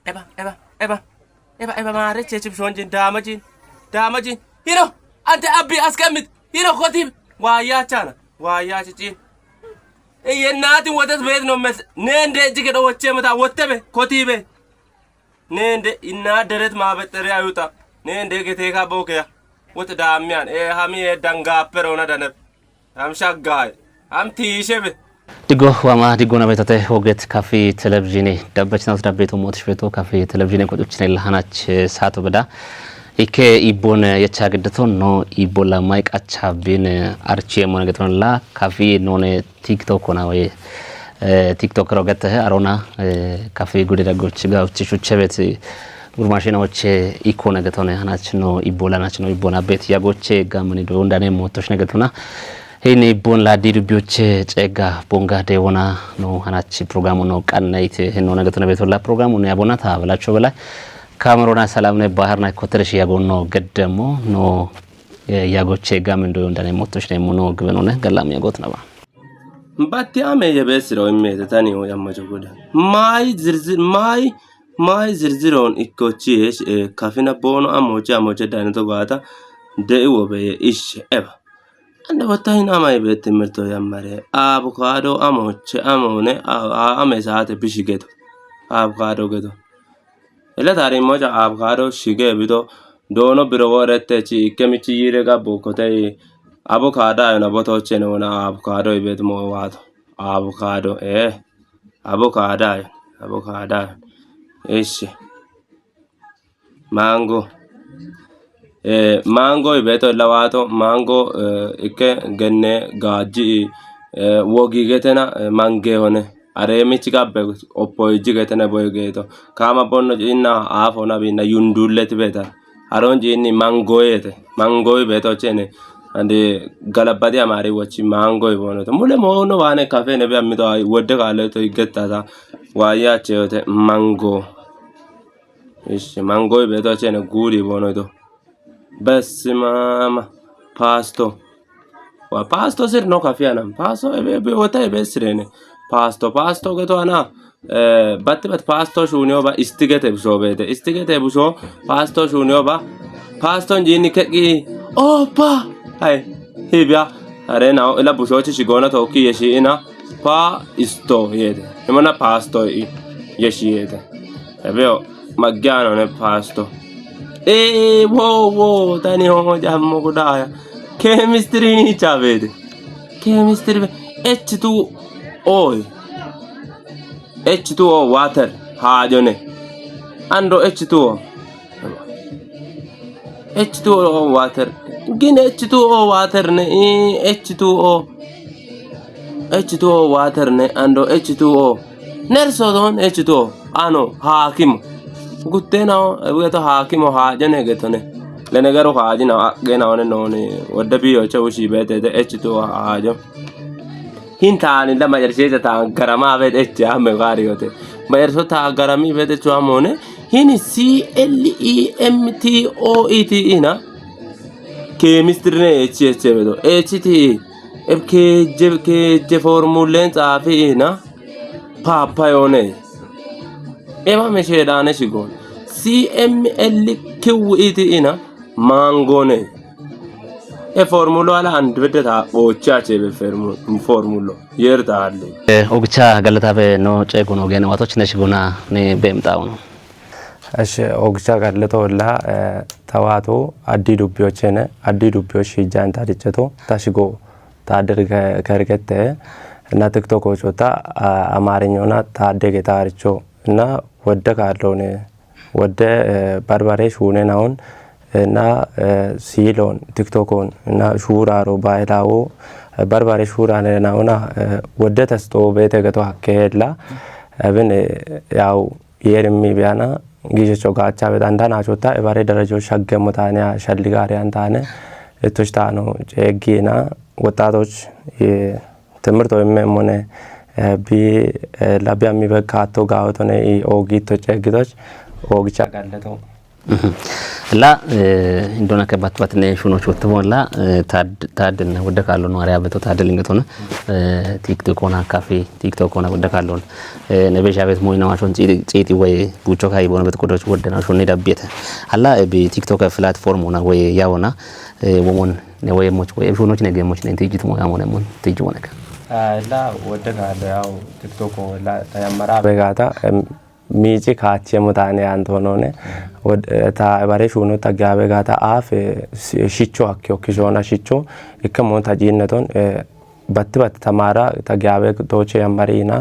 eba mareche chipshonjin damajin hiro ante abbi askamit hiro khotib waya chana waya chichi yenati wodas bed no mes nende jigedo woche mata wottebe kotibe nende inna deret mabetere ayuta nende gete ka bokeya wot damyan hami danga perona danab am shagay am tishebe digo wama digona betate hoget kafi televizhini dabbachnas dabbeto motisbeto kafi televizhini koduchne lahanach saato bada ike ibon yachagdeton no ibola mic achabin archie monegetonla kafi none tiktok ona we tiktok roget arona kafi gudida gochiga uchchuchebet ጉርማሽናዎች ኢኮነ ገተነ ሀናችኖ ኢቦላናችኖ ኢቦና ቤት ያጎቼ ጋመኒ ዶ እንዳኔ ሞቶሽ ነገቱና ሄኔ ቦን ላዲዱቢዎች ጨጋ ቦንጋ ደውና ነው ሀናች ፕሮግራሙ ነው ቀናይት ሄኖ ነገቱና ቤቶላ ፕሮግራሙ ነው ያቦናታ ብላቸው በላይ ካሜሮና ሰላም ነው ባህርና ኮተረሽ ያጎኖ ገደሞ ነው ያጎቼ ጋመኒ ዶ እንዳኔ ሞቶሽ ነው ግበኖ ነው ገላም ያጎት ነው ባቲያሜ የበስረው የሚተታኒው ያማጆጎደ ማይ ዝርዝሮን ኢኮቺሽ ካፊና ቦኖ አሞቼ ዳይነቶ ጋታ ደኢዎ በየ ኢሽ ኤባ አንደ ወታይና ማይ ቤት ትምርቶ ያማረ አቮካዶ አሞቼ አሞኔ አሜሳተ ቢሽጌቶ አቮካዶ ገቶ ለታሪ ሞጫ አቮካዶ ሽጌ ቢዶ ዶኖ ቢሮ ወረተቺ ከሚቺ ይረጋ ቦኮታይ አቮካዶ አይና ቦቶቼ ነውና አቮካዶ ይቤት ሞዋቶ አቮካዶ አቮካዶ Esce mango ibeto lavato mango ikke genne gaji wogi getena mange hone aremichi gabbe oppoji getena boygeto kama bonno inna afona binna yundullet beta aronji inni mango ibeto chene ande galabadi amari wachi mango ibono to mule mono wane cafe ne be amito wodde galeto igetta waya cheote mango Ishi mango ibeto chene guri bono to bes mama pasto wa pasto sir no kafiana pasto ebe wota ebe sirene pasto geto ana bat pasto shunyo ba istigete buso pasto shunyo ba pasto njini keki opa hai hibya are na ela buso chi shigona to ki yeshi ina pa isto yede emana pasto yeshi yede ebeo Maggiano ne pasto wow tani ho jammo kudaya chemistry ni chavede chemistry H2O water hajone ando H2O water gin H2O water ne H2O water ne ando H2O nerso don H2O ano hakimo Gutena ebueto hakimo hajane getone lenegaro hajina gena one noni wadabiyo chawshi bete H2 hajo hintani la majerseta ta garama bete chame gariyote majerso ta garami bete chamone hini CLEMTOET ina chemistry ne bedo HT FKJ formulen tsafi ina papayone Ema meshedane shigon CMLQET ina mangone formula ala andbedeta ochache be formulo yerta alle ogcha galatabe no chegono gene watoch neshigona ne bemtaw no ashe ogcha galatola tawato addi dubbiyo shijanta dicheto tashigo tader kargete na tiktok ochota amarenyona tadege tarcho na ወደ ካርሎኔ ወደ ባርባሬሽ ሆነናውን እና ሲሎን ቲክቶኮን እና ሹራሮ ባይላው ባርባሬሽ ሹራነናውና ወደ ተስቶ በተገቶ አከላ አብን ያው የርሚ ቢያና ጊዜቾ ጋቻ በዳንዳና ቾታ ባሬ ደረጃው ሸገሙታና ሸልጋሪያን ታነ እቶሽታኖ ጨጊና ወጣቶች ትምርት ወይም ሆነ ቢ ላቢያሚ በካቶ ጋውቶነ ኦጊቶ ጨግቶች ኦግቻ ጋለቶ لا እንደሆነ ከባት ሹኖች ወጥተውላ ታድነ ወደ ካለው ነው አሪያ በተው ታድል እንግቶነ ቲክቶክ ሆና ካፌ ቲክቶክ ሆና ወደ ካለው ነቤሻ ቤት ሞይና ማሾን ጪቲ ወይ ቡቾ ካይ ቦነ በተቆዶች ወደና ሾን ዳቤተ አላ በቲክቶክ ፕላትፎርም ሆና ወይ ያውና ወሞን ወይ ሞች ወይ ሹኖች ነገሞች ነው ትይጅት ሞ ያሞነ ሞን ትይጅ ወነከ ላ ወደ ካለው ያው ቲክቶክ ወላ ተያመራ በጋታ ሚጂ ካቺ ሙታኔ አንቶኖኔ ታ ባሬ ሹኖ ተጋበ ጋታ አፍ ሽቾ አክዮ ኪሾና ሽቾ እከሞን ታጂነቶን በት ተማራ ተጋበ ቶቼ ያማሪና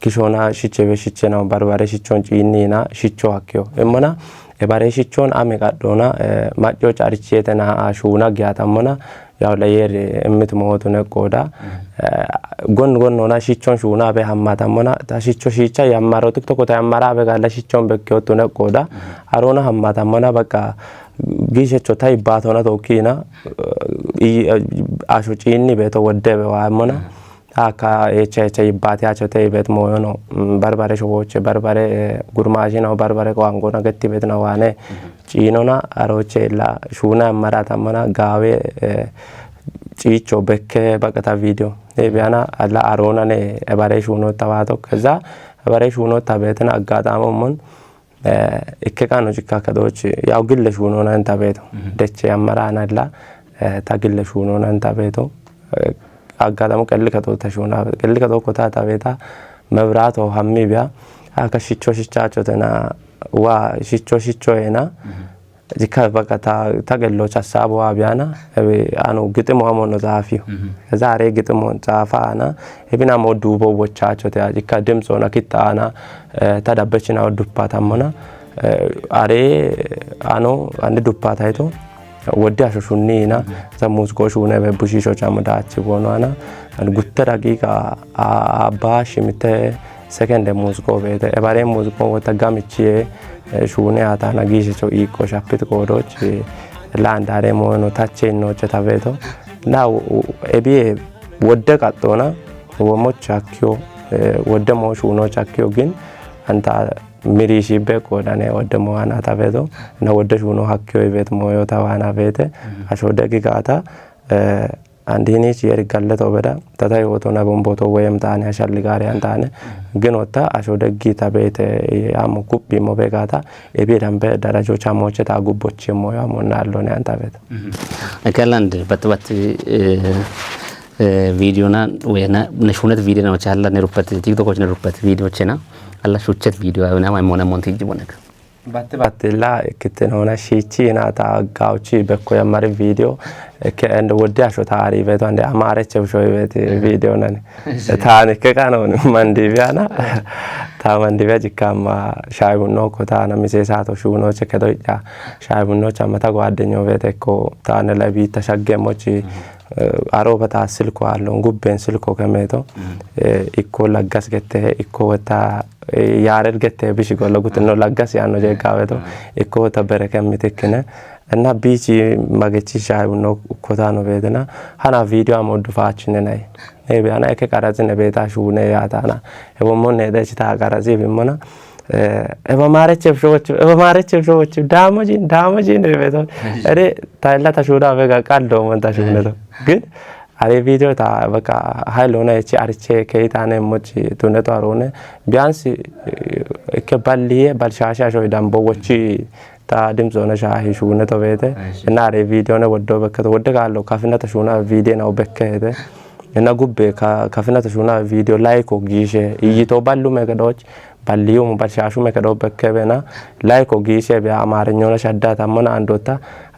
ኪሾና ሽቼ በሽቼ ነው ባርባሬ ሽቾን ጪኒና ሽቾ አክዮ እመና ባሬ ሽቾን አሜቃዶና ማጮ ጫርቼተና ሹና ጋታሞና ያው ለየር እምት ሞቱ ነቆዳ ጎን ሆና ሽቾን ሹና በሐማታሞና ታሽቾ ሽቻ ያማረው ቲክቶክ ታያማራ በጋላ ሽቾን በከውቱ ነቆዳ አሮና ሐማታሞና በቃ ጊሸቾ ታይ ባቶና ቶኪና አሾጪኒ ቤቶ ወደበ ዋሞና አካ ኤችኤች ይባቲያቸው ታይ ቤት ሞዮ ነው ባርባሬ ሾቦች ባርባሬ ጉርማጂ ነው ባርባሬ ቋንቆና ገቲ ቤት ነው ዋኔ ጪኖና አሮቼ ላ ሹና አማራታሞና ጋዌ ጪቾ በከ በቀታ ቪዲዮ ቢያና አላ አሮና ነ ባሬ ሹኖ ተዋቶ ከዛ ባሬ ሹኖ ተበተና አጋጣሞን እከካኖ ጭካ ከዶች ያው ግለ ሹኖ ነን ተበቶ ደቼ አማራና ላ ታግለ ሹኖ ነን ተበቶ አጋጣሞ ቀልከቶ ተሹና ቀልከቶ ኮታ ተበታ መብራቶ ሀሚ ቢያ አከሽቾ ሽቻቸው ተና ዋ ሽቾ ሄና ዚካ በቃታ ተገሎች ሐሳቡ አቢያና አኑ ግጥም ሆሞን ዛፊው ዛሬ ግጥም ጻፋና እብና ሞዱ ቦቦቻቸው ዚካ ድምጽ ሆነ ኪታና ተዳበችና ወዱፓታሞና አሬ አኑ አንድ ዱፓታይቶ ወዲ አሾሹኒና ዘሙዝ ጎሹነ በቡሺሾ ቻመዳች ቦናና ጉተ ደቂቃ አባሽ ምተ ሰከንድ ሙዝቆ ቤተ ባሬ ሙዝቆ ወተጋምቺ ሹኔ አታና ጊሽቾ ኢቆ ሻፕት ኮዶች ላንዳሬ ሞኖ ታቼኖች ታቤቶ ናው ኤቢ ወደ ቀጦና ወሞች አኪዮ ወደ ሞሽ ሹኖች አኪዮ ግን አንታ ሚሪሺ በቆዳኔ ወደ ሞዋና ታቤቶ እና ወደ ሹኖ አኪዮ ቤት ሞዮ ታዋና ቤተ አሾ ደቂቃታ አንዲኒች የርጋለቶ በዳ ተታይ ወቶና ቦምቦቶ ወይም ታኔ አሻልጋሪ አንታነ ግን ወጣ አሾ ደጊ ታቤተ ያሙ ኩቢ ሞበጋታ ኤቢ ደንበ ደረጆች አሞች ታጉቦች ሞያ ሞና አሎኔ አንታቤት ከላንድ በትበት ቪዲዮና ወይና ነሹነት ቪዲዮ ነው ቻላ ነሩበት ቲክቶኮች ነሩበት ቪዲዮችና አላ ሹቸት ቪዲዮ እና ማይሞና ሞንቲጅ ቦነከ ባትላ ክትነውና ሺቺና ታጋውቺ በኮ ያማሪ ቪዲዮ ከእንደ ወዲያሾ ታሪ ቤቷ እንደ አማረች ብሾይ ቤት ቪዲዮ ነን ታን ከካነው ማንዲቪያና ታማንዲቪያ ጅካማ ሻይ ቡኖ ኮታና ሚሴሳቶ ሹኖች ከዶጫ ሻይ ቡኖች አመታ ጓደኛው ቤት እኮ ታነ ለቢ ተሸገሞች አሮበታ ስልኮ አለው ጉቤን ስልኮ ከመቶ ኢኮ ለጋስ ገተ ኢኮ ወታ ያረድ ገተ ቢሽ ጎለጉት ነው ለጋስ ያኖ ጀጋበቶ ኢኮ ተበረከ ምትክነ እና ቢጂ ማገቺ ሻይ ነው ኮታ ነው ቤተና ሃና ቪዲዮ አሞዱፋችን ነይ ቢያና ከቀራጽነ ቤታ ሹነ ያታና ወሞን ነደች ታቀራጽ ቢሞና ማረች ሾዎች ዳሞጂ ነው ቤቶ እሬ ታይላ ተሹዳ በጋ ቃልዶ ወንታ ሹነቶ ግን አሬ ቪዲዮ ታ በቃ ሃይሎና እቺ አርቼ ከይታነ ሞች ቱነቶ አሮነ ቢያንስ ከባልዬ ባልሻሻሾ ዳምቦዎች ታ ድምጽ ሆነ ሻሂ ሹነቶ ቤተ እና አሬ ቪዲዮ ነው ወዶ በከተ ወደጋለው ካፍነተ ሹና ቪዲዮ ነው በከተ እና ጉቤ ካፍነተ ሹና ቪዲዮ ላይክ ኦጊሼ ይይቶ ባሉ መገዶች ባልዩ ባልሻሹ መከዶ በከበና ላይክ ኦጊሼ በአማርኛው ሸዳታ ሞና አንዶታ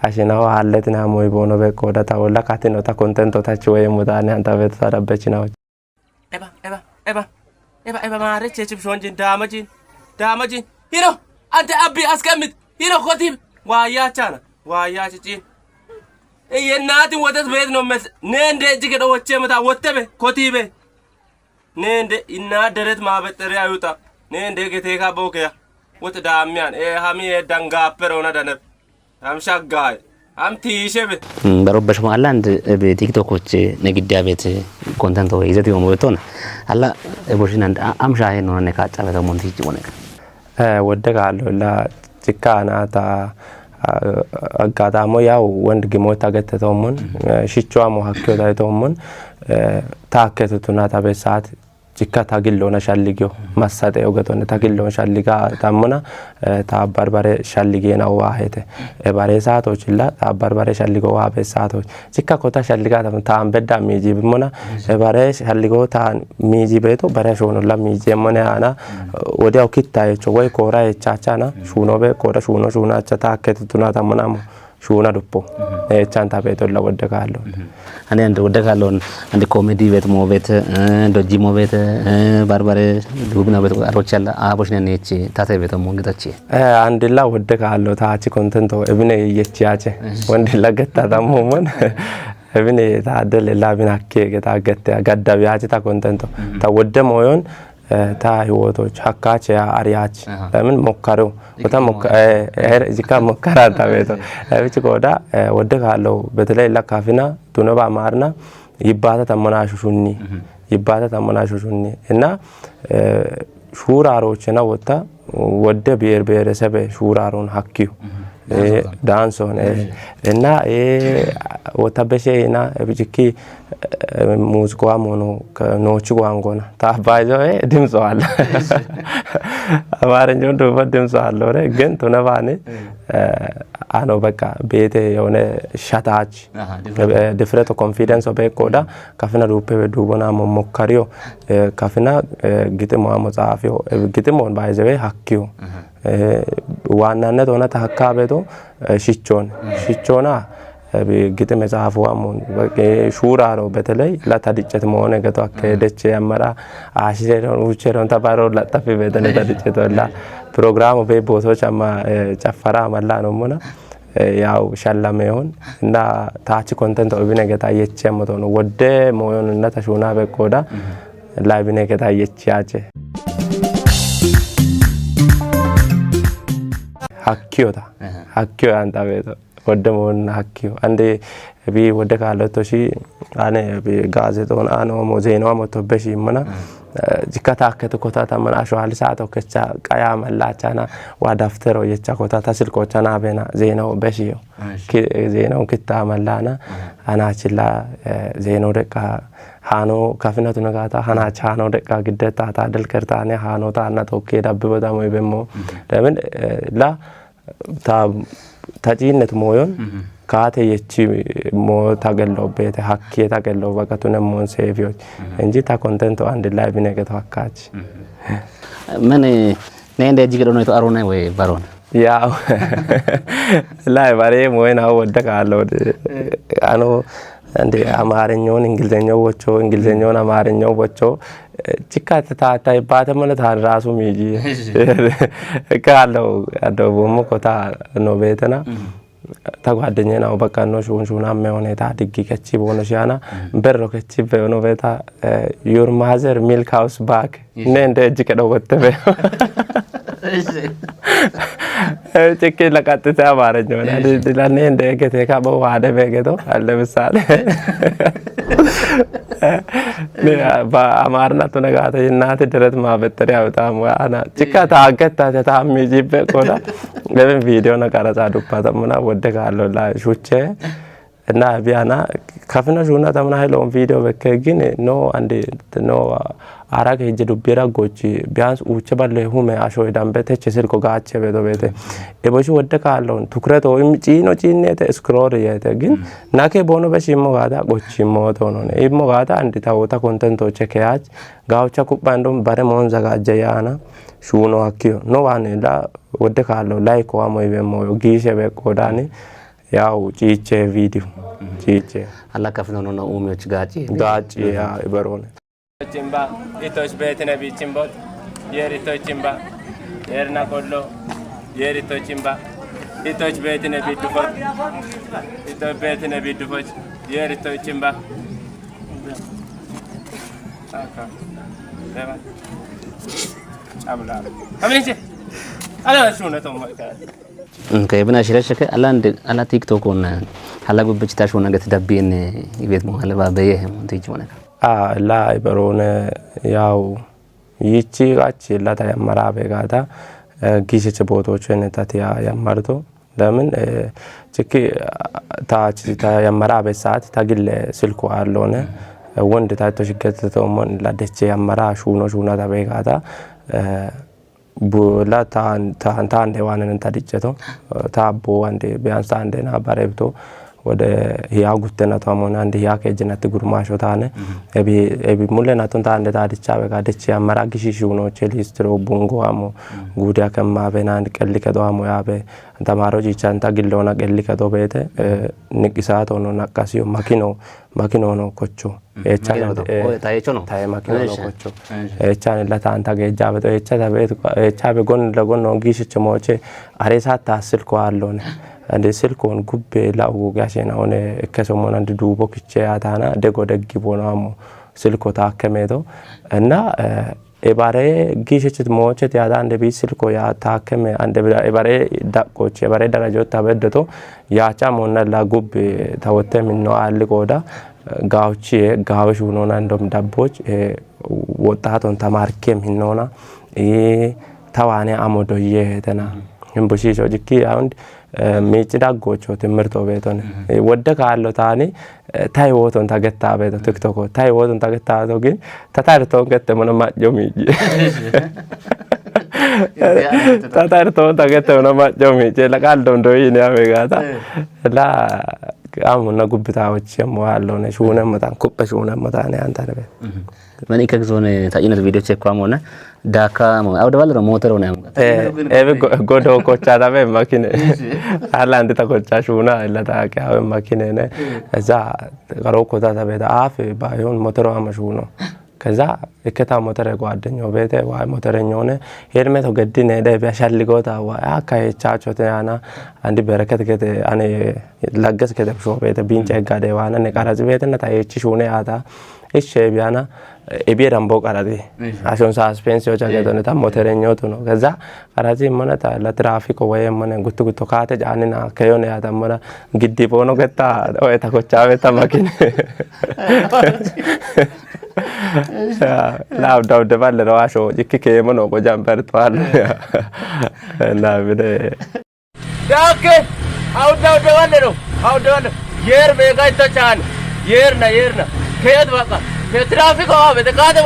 አሽናው አለትና ሞይ ቦኖ በቆዳ ታወላ ካቲኖ ታ ኮንቴንቶ ታች ወይ ሙዳኔ አንታ ቤት ታረበች ነው ኤባ ማረች ችብሾንጂ ዳማጂ ሂሮ አንተ አቢ አስቀምጥ ሂሮ ኮቲብ ዋያቻና የናቲ ወተት ቤት ነው መስ ነንደ እጅ ወቸ መታ ወተበ ኮቲበ ነንደ እና ደረት ማበጠሪያ አይውጣ ነንደ ገቴካ ቦከያ ወት ዳሚያን ሃሚ ዳንጋ ፐሮና ደነብ አምሻጋይ አምቲሸበ በሮበሽ ማላ አንድ በቲክቶኮች ነግዲያ ቤት ኮንተንት ወይ ይዘት ይሆን ወጥቶና አላ ቦሽና አምሻ ነው ነካጫ በተሞንት ይጭ ወነከ ወደጋለው ላ Cikana ta aggaadamo yaa'u wand gimoota gattatoommun shichoo amo hakkoo taa'itoommun taakketu tunata besaat cikka tagilloona shalligyo massate ogatone tagilloon shalliga tammuna ta barbare shalligeena waahete bare saato chilla ta barbare shalligo waa besaato cikka kota shalliga ta ambedda miiji bimuna bare shalligo ta miiji beto bare shono la miiji mone ana odia okitta echo way kora echachana shuno be kora shuno shuna cha taakketu tunata munamo shuna duppo echanta beto la wodde kallo ane ande wodde kallo ande comedy vet mo vet doji mo vet barbare dubna vet arochalla aboshne nechi tate vet mo ngitachi ande la wodde kallo taachi contento ebine yechiache wonde la getta dammo mon ebine ta delle la binakke geta getta gadda biache ta contento ta wodde moyon ta hiwotoch hakkache ariach ለምን ሞከረው በጣም እዚካ ሞከራ ታበቶ እቺ ቆዳ ወደ ካለው በተለይ ለካፊና ቱነባ ማርና ይባታ ተመናሹሹኒ እና ሹራሮችና ወጣ ወደ ብሔር ብሔረሰብ ሹራሮን ሀኪዩ ዳንሶን እና ወጣ በሸይና ብጅኪ ሙዚቃ ሞኖ ከኖቹ ጓንጎና ታባይዘው ድምጿል አማርኛው ደግሞ ድምጿል ወረ ግን ቱነባኔ አኖ በቃ ቤቴ የሆነ ሻታች ዲፍረንት ኮንፊደንስ በቆዳ ከፍና ሩፔ ዱቦና ሞከሪዮ ከፍና ግጥም ማጻፊዮ ግጥሞን ባይዘው ሀኪዮ ዋናነት ሆነ ተሐካበቶ ሽቾና ግጥም መጻፉ አሞን ሹራሮ በተለይ ለታድጨት መሆነ ገቶ አከደች ያመራ አሽሬውን ውቸውን ተባሮ ለጣፍ በተነ ታድጨት ወላ ፕሮግራሙ በቦቶች አማ ጨፈራ መላ ነው ሞና ያው ሻላም ይሆን እና ታች ኮንተንት ኦቢነ ገታ የቸመቶ ነው ወደ ሞዮን እና ተሹና በቆዳ ላይብነ ገታ የቻቸ ሀኪዮታ ሀኪዮ አንታ ቤቶ ወደሞን ሀኪዮ አንዴ ቢ ወደ ካለቶሺ አኔ ቢ ጋዜጦን አኖ ሞዜኖ ሞቶበሺ መና ጅካታ ከተኮታ ተመን አሽዋል ሰዓቶ ከቻ ቀያ መላቻና ዋዳፍተሮ የቻ ኮታ ተስልቆቻና በና ዜናው በሺዮ ዜናው ክታ መላና አናችላ ዜናው ደቃ ሃኖ ከፍነቱ ነጋታ ሃናቻ ሃኖ ደቃ ግደታ ታደል ከርታኔ ሃኖ ታና ቶኬ ዳብ በጣም ወይ በሞ ለምን ላ ታጂነት ሞዮን ካቴ የቺ ሞ ታገለው ቤተ ሀኪ ታገለው በቀቱነ ሞን ሴቪዎች እንጂ ታ ኮንተንቶ አንድ ላይ ቢነገ ተዋካች ምን ነንደ እጅግ ነው አሮና ወይ ባሮን ያው ላይ ባሬ ሞይና ወደቃለው አኖ እንደ አማርኛውን እንግሊዘኛውን አማርኛው ወቾ ጭካት ታታይ ባተመለ ታራሱ ሚጂ ካለው አደቦሞ ኮታ ነው ቤተና ታጓደኛ ነው በቃ ነው ሹንሹና ማውኔታ ድጊ ከቺ ቦኖሻና በሮ ከቺ በኖ ቤታ ዩር ማዘር ሚልክ ሃውስ ባክ ነንደ እጅ ከደው ወተበ ጭቄ ለቀጥታ አማርኛው ለኔ እንደ ገቴካ በዋደ በገቶ አለምሳሌ በአማርና ተነጋተ እናት ድረት ማበጠሪያ በጣም ዋና ጭቃ ታገታ ታሚጂበ ቆዳ ለምን ቪዲዮ ነቀረጻ ዱፓተምና ወደካለው ላ ሹቼ እና ቢያና ከፍና ሹና ተምና ሄሎን ቪዲዮ በከግን ኖ አንዴ ኖ አራገ ሄጀ ዱቢራ ጎቺ ቢያንስ ውቸ ባለ ሁመ አሾይ ዳምበተች ስልኮ ጋቸ በዶቤተ ኤቦሽ ወደካለውን ትኩረት ወይም ጪነተ ስክሮል የተ ግን ናከ ቦኖ በሽሞ ጋዳ ጎቺ ሞቶ ነው ኢሞ ጋዳ አንዲ ታውታ ኮንተንቶች ከያች ጋውቻ ኩባንዶም ባረሞን ዘጋጀ ያና ሹኖ አኪዮ ኖ ዋኔላ ወደካለው ላይክ ዋሞ ይበሞ ጊሸ በቆዳኔ ያው ጪቼ ቪዲዮ ጪቼ አላከፍነው ነው ኡሚዎች ጋጪ ያ ይበሮነ ጭምባ ኢቶች ቤት ነቢ ጭምቦት የሪቶች ጭምባ የርና ቆሎ የሪቶች ጭምባ ኢቶች ቤት ነቢ ዱፎት ኢቶች ቤት ነቢ ዱፎች የሪቶች ጭምባ አካ ለባ አምላ አምንጂ አላሹ ነው ተማካ ከብና ሽረሽከ አላንድ አላ ቲክቶክ ሆነ አላ ጉብጭ ታሽ ሆነ ገት ደብን ይቤት መሐለባ በየ ሞንቴጅ ሆነ ላይ በሮነ ያው ይቺ ጋች ለታ ያመራ በጋታ ጊዜች ቦታዎችን ታቲያ ያማርቶ ለምን ችኪ ታች ያመራ በሰዓት ታግል ስልኩ አለሆነ ወንድ ታይቶ ሽገተው ሞን ለደቼ ያመራ ሹና ተበጋታ ቡላ ታንታ አንዴ ዋነን ታድጨቶ ታቦ አንዴ ቢያንስ አንዴና ባረብቶ ወደ ያ ጉተና ታሞና አንዴ ያ ከጀነት ጉርማሾ ታነ ኤቢ ሙለና ቶንታ አንዴ ታድቻ በጋደች ያመራ ግሽሽ ሆኖ ቸሊስትሮ ቡንጎ አሞ ጉዳ ከማበና አንድ ቀል ከዶአሞ ያበ ተማሮጂ ቻንታ ግሎና ቀል ከዶ ቤተ ንቅሳት ሆኖ ናቃሲዮ ማኪኖ ነው ኮቾ ኤቻን ታይቾ ነው ታይ ማኪኖ ነው ኮቾ ኤቻን ለታንታ ገጃበቶ ኤቻበ ጎን ለጎን ነው ግሽች ሞቼ አሬሳ ታስልኮ አለሆነ አንዴ ስልኮን ጉቤ ላው ጋሸና ሆነ ከሰሞን አንድ ዱቦ ክቼ አታና ደጎ ደግቦ ነው አሞ ስልኮ ታከመቶ እና ኤባሬ ጊሽችት ሞቼት ያዳ አንደ ቢ ስልኮ ያ ታከመ አንደ ኤባሬ ዳቆች ኤባሬ ደረጃው ታበደቶ ያቻ ሞና ላ ጉቤ ታወተ ምን ነው አልቆዳ ጋውቺ ጋውሽ ሆኖና እንደም ዳቦች ወጣቶን ተማርኬም ሆኖና ታዋኔ አሞዶዬ ተና እምቦሺ ጆጂኪ አውንድ ሜጭዳ ጎቾ ትምርቶ ቤቶን ወደ ካለው ታኒ ታይወቶን ታገታ ቤቶ ቲክቶክ ታይወቶን ታገታ ቶ ግን ታታርቶ ገተመነ ማጆሚ ታታርቶ ታገተመነ ማጆሚ ለቃል ዶንዶይ ነው ያበጋታ ላ አሙና ጉብታዎች የሟለው ነው ሹነ መጣን ኩበ ሹነ መጣን አንታረበ ማን ከግዞነ ታይነት ቪዲዮ ቼክ አሞና ዳካ አውደ ባለ ነው ሞተር ነው ያምቃ ኤበ ጎዶ ኮቻ ታበ ማኪነ አላ አንተ ተኮቻ ሹና ለታቂ አበ ማኪነ ነ እዛ ቀሮ ኮታ ታበ አፍ ባይሆን ሞተሩ አመሹ ነው ከዛ እከታ ሞተር ጓደኛው ቤተ ዋይ ሞተረኛው ነ ሄርሜቶ ገድነ ደብ ያሻልጎታ ዋይ አካይቻቾ ተያና አንዲ በረከት ከተ አኔ ለገስ ከደብሾ ቤተ ቢንጨ ጋደ ዋና ነቃራጽ ቤተና ታይቺ ሹነ አታ እሺ ቢያና ኤቢራም ቦቃራዲ አሾን ሳስፔንስ ወጫ ገደነ ታ ሞተረኛው ነው ከዛ ቀራጺ መነታ ለትራፊክ ወይ መነ ጉቱ ካተ ጃንና ከዮነ ያታመራ ግዲ ቦኖ ገታ ወይ ተኮቻ ቤተ ማኪነ ላው ዳው ደባለ ረዋሾ ይክከ የመኖ ጎጃም በርቷል እና ብደ ዳክ አው ዳው ደባለ ነው አው ደባለ የር በጋይ ተቻን የርና ከየት በቃ ከትራፊክ አው በተቃደ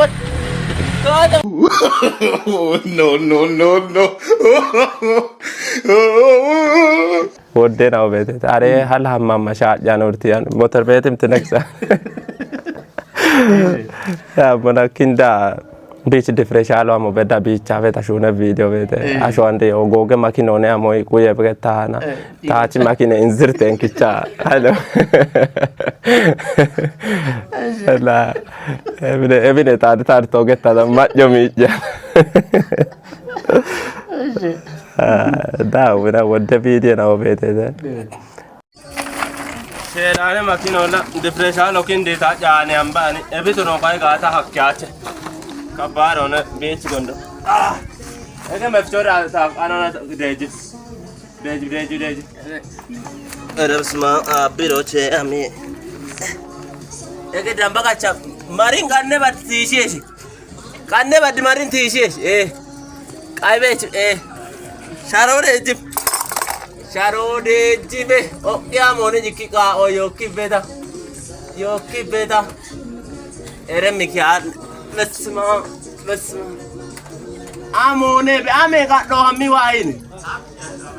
ኖ ወደናው ቤት አሬ ሀልሃማ ማሻጃ ነው ትያን ሞተር ቤትም ትነክሳ ያ መናኪንዳ ቢች ዲፍሬሻሎ አሞ በዳ ቢች አፈታ ሹነ ቪዲዮ ቤት አሾ አንዴ ኦጎገ ማኪኖ ነው አሞ ኩየ በገታና ታች ማኪነ እንዝርቴን ክቻ አሎ ላ ኤብነ ታርቶ ገታ ማጆ ሚጃ ዳው ወደ ቪዲዮ ነው ቤት ሴራኔ ማኪኖላ ዲፍሬሻሎ ኪንዴታ ጃኔ አምባኒ ኤቢቶ ነው ካይ ጋታ ሀክያቸ ከባሮነ ቤት ጎንዶ እገ መፍቾራ አናና ደጅ ረብስማ አቢሮቼ አሚ እገ ዳምባካቻ ማሪን ጋነ ባትሲሺሽ ጋነ ባድ ማሪን ትሲሺሽ ቃይቤች ሻሮዴ ጂቤ ያሞነ ጂኪቃ ዮኪ ቤታ ኤረሚኪያ በስማ አሞኔ በአሜ ጋዶ አሚ ዋይን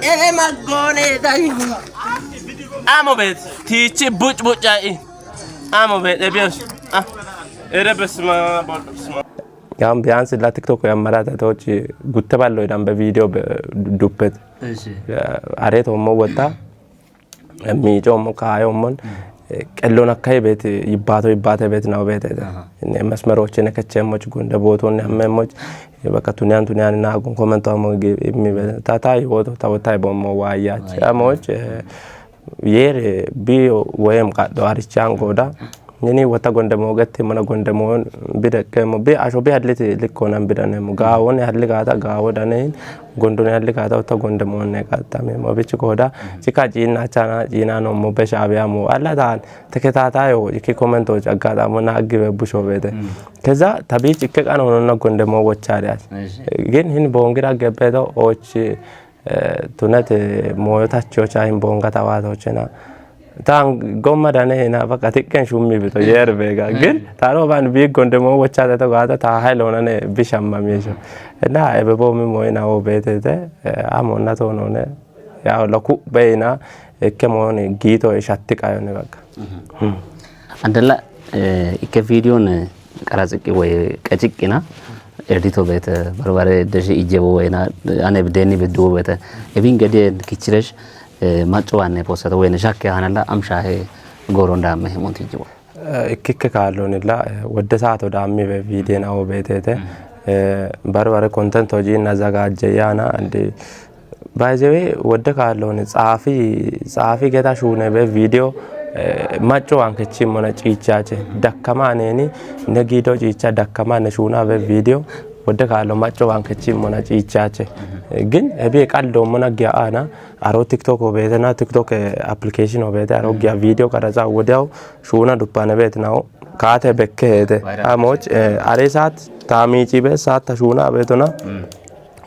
ኤኔ ማጎኔ ዳይ አሞ ቤት ቲቺ ቡጭ አሞ ቤት ለቢያስ ኤረ በስማ ያም ቢያንስ ለቲክቶክ ያመራታቶች ጉተባለው ዳም በቪዲዮ ዱበት አሬቶ ሞወጣ ሚጮ ሞካዮሞን ቀሎና ካይ ቤት ይባተ ቤት ነው ቤት እኔ መስመሮችን ከቸሞች ጉንደ ቦቶን ያመሞች በከቱኒያን እና ኮሜንት አሞ የሚታታይ ቦቶ ታወታይ ቦሞ ዋያች አሞች የር ቢዮ ወይም ቃዶ አርቻን ጎዳ nini wata gondamo gatti mana gondamo bidakemo be asho be hadliti likkonan bidanemo gaawon hadli gaata gaawo dane gondone hadli gaata wata gondamo ne gaata me mo bichi koda cika jina chana jina no mo be shabiya mo alla daan teketaatayo iki commento jaggaata mo na aggibe busho bete keza tabi cikke qano no gondamo wochaariya gen hin bongira gebedo ochi tunate moyotacho cha hin bonga tawato chena tan gomma dane na baka tikken shummi bito yer bega gen taro ban bi gondemo wochata to gata ta hailona ne bishamma misho na ebe bo mi moina o betete amonna to none ya loku beina kemone gito e shattika yone baka andala ikke video ne qaraziki way qajikina edito bete barbare deje ijebo wayna ane bdeni bedu bete evin gede kichiresh machuane posata wayna shakke hanala amshahe goronda mehmonti jibo ikikke kaalonilla wadda saato dammi be video na o betete barbare content hoji nazagaje yana ande bajewe wadda kaalon xaafi geta shune be video macho anche cimona cicciace dakkamaneni negido ciccia dakkamane shuna be video wadda kaalo macho anche cimona cicciace gin ebe qaldo mona gya ana aro tiktok obetena tiktok application obete aro gya video karaza wodiaw shuna dupane betnao kaate bekkete amoch aresat tamici be sat shuna betona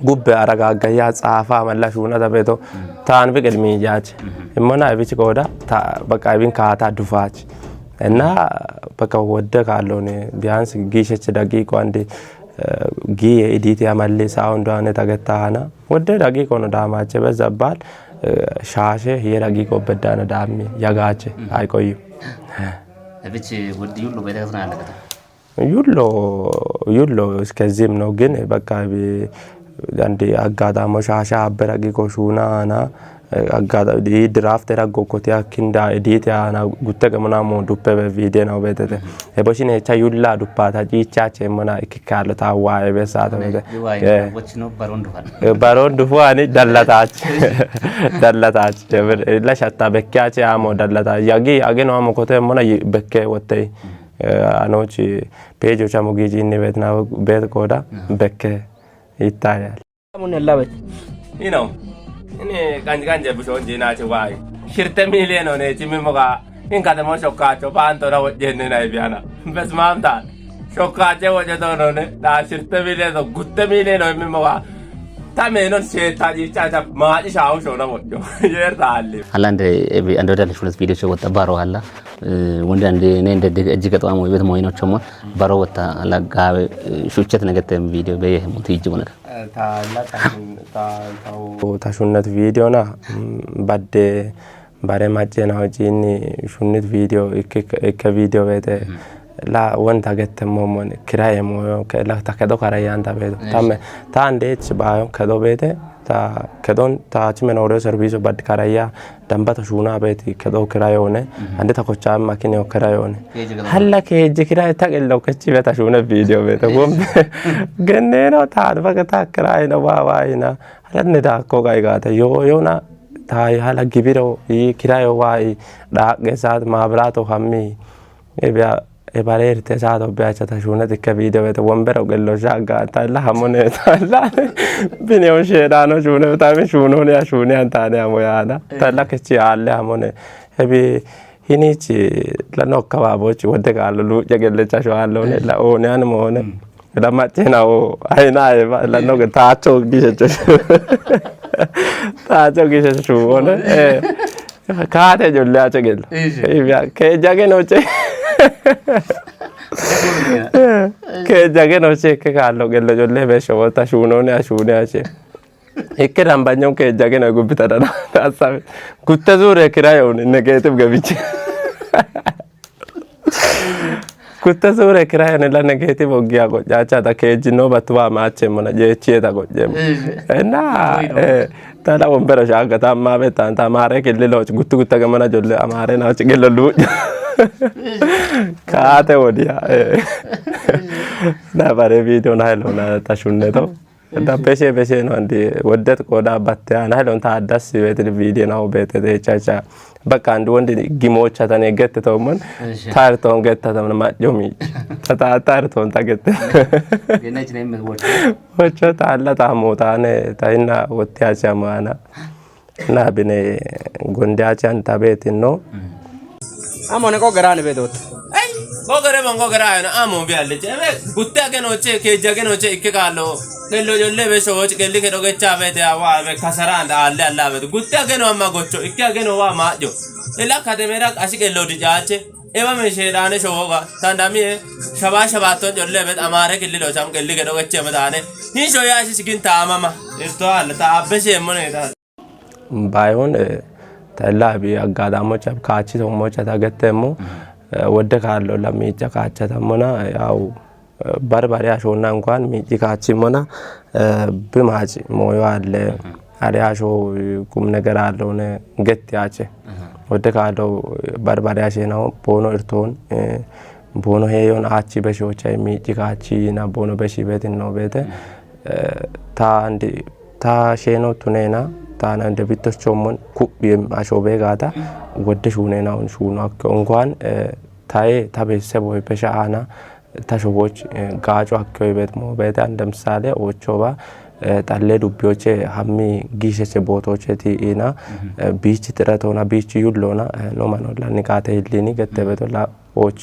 gubbe aragagaya xaafa malla shuna dabeto taan be gelmi jaache imana bichi koda ta baka bin kaata dufaach እና በቃ ወደ ካለone ቢያንስ ጊሸች ደቂቆ አንዴ ጊ ኤዲት ያማለ ሳውንድ አነ ተገታና ወደ ደቂቆ ነው ዳማቸ በዛባል ሻሸ የደቂቆ በዳነ ዳሚ ያጋቸ አይቆዩ እብች ወዲ ሁሉ በተከታና አለከታ ዩሎ እስከዚህም ነው ግን በቃ አንዴ አጋዳሞ ሻሻ አበረቂቆ ሹናና agada di draft era gokotia kinda edit ana gutte gamna mo duppe be video na betete e boshine cha yulla duppata ji chache mona ikikalo ta wae be sato be wachino baron dufani dallatach la shatta bekkache amo dallata yagi ageno amo kote mona bekke wotte anochi page chamo giji ne betna bet koda bekke itaya mun labet ini ganje bushon jina che wai shirte mileno ne chimi moga in kada mo shokka cho panto na wajenne na biana bes mamta shokka che waje do ne da shirte mileno gutte mileno mi moga tame non se ta ji cha ma ji shao sho na mojo yer dalli alande ebi ando dal shulas video show wata baro alla wonde ande ne ende ejiga to amo bet moyno chomo baro wata alla gawe shuchet negete video be muti jibona ta shunnet video na badde bare majena hojini shunnet video ikke video vete la wonta gette momon kiraye moyo ke la ta kedo karayanta vedo tamme ta ande chbayo kedo vete ta kedon ta chimeno ore service bad karaya damba ta shuna beti kedo kirayone ande ta kocha makine o kirayone halla ke je kiraye ta gello kechi beta shuna video vete wombe genneno ta baga ta kiraye na wa ina halanne da ko gai gata yo na ta hala gibiro i kirayo wai da gesat mabrato hammi ebya e parerte sato beacha ta shuna de che video vete wombero gello jaga ta la hamone ta la bine o sherano shuna ta me shuno ne shuni antane amoyana ta la che ci alle hamone ebi hinici la nokka baboci wode gallo lu jegelle cha sho allo ne la o ne anmone la mattina o ai nai la nokka ta cho dice ta cho dice shu ne kaate jolle a chegel ke jage no che ke jage no che ke kallo gello jolle be showta shuno ne ache ikke rambagnon ke jage no gubita da asa gutta zure kirayo ne negative gabiche gutta zure kirayo ne la negative ogya go jacha da ke jino batwa mache mona je chieta go jem na tala wombero shaga ta ma beta ta mare ke lelo guttu gamana jolle amare na che gello lu kaate wodia na bare video na hello na ta shunne to በሼ ነው እንዴ ወደት ቆዳ ባታና ሄሎን ታዳስ ቤት ቪዲዮ ነው ቤት ተቻቻ በቃ አንድ ወንድ ጊሞቻ ተነገት ተውመን ታርቶን ገታ ተመን ማጆሚ ታርቶን ታገት ገነች ነኝ ወቸ ታላ ታሞታነ ታይና ወጥያቻ ማና እና በኔ ጎንዳቻን ታቤት ነው አሞነ ቆገራን ቤቶት Gogare bongo gara na amo bialle jebe gutta ke noche ke jage noche ikke kalo gello jolle be soch gelli ke doge chave te awa be kasara anda alle alla be gutta ke no amma gocho ikke ke no wa majo ela khade mera asi gello di jaache eva me shedane shoga tandami shaba to jolle be amare gelli lo cham gelli ke doge cheme dane hi shoya asi sigin tamama irto alla ta abese mone da ባይሆን ተላቢ አጋዳሞች ካቺ ተሞች ታገተሙ ወደ ካለው ለሚጫ ካቸተሙና ያው በርበሬ አሾና እንኳን ሚጪ ካቺሞና በማጭ ሞዮ አለ አሪያሾ ቁም ነገር አለውነ ገት ያቸ ወደ ካለው በርበሬ አሸናው ቦኖ እርቶን ቦኖ ሄዮን አቺ በሾቻ ሚጪ ካቺና ቦኖ በሺ ቤት ነው ቤተ ታንዲ ታሸኖ ቱኔና ታና እንደ ቢቶቾሞን ኩቢም አሾቤ ጋታ ወደ ሹኔናውን ሹኑ እንኳን ታይ ታበሰብ ወይ በሻአና ታሾቦች ጋጮ አከይ ቤት ሞ ቤት እንደ ምሳሌ ኦቾባ ጣለ ዱቢዮቼ ሀሚ ጊሸቼ ቦቶቼ ቲኢና ቢች ጥረቶና ቢች ዩሎና ኖማኖላ ንቃተ ይልኒ ገተበቶላ ኦቺ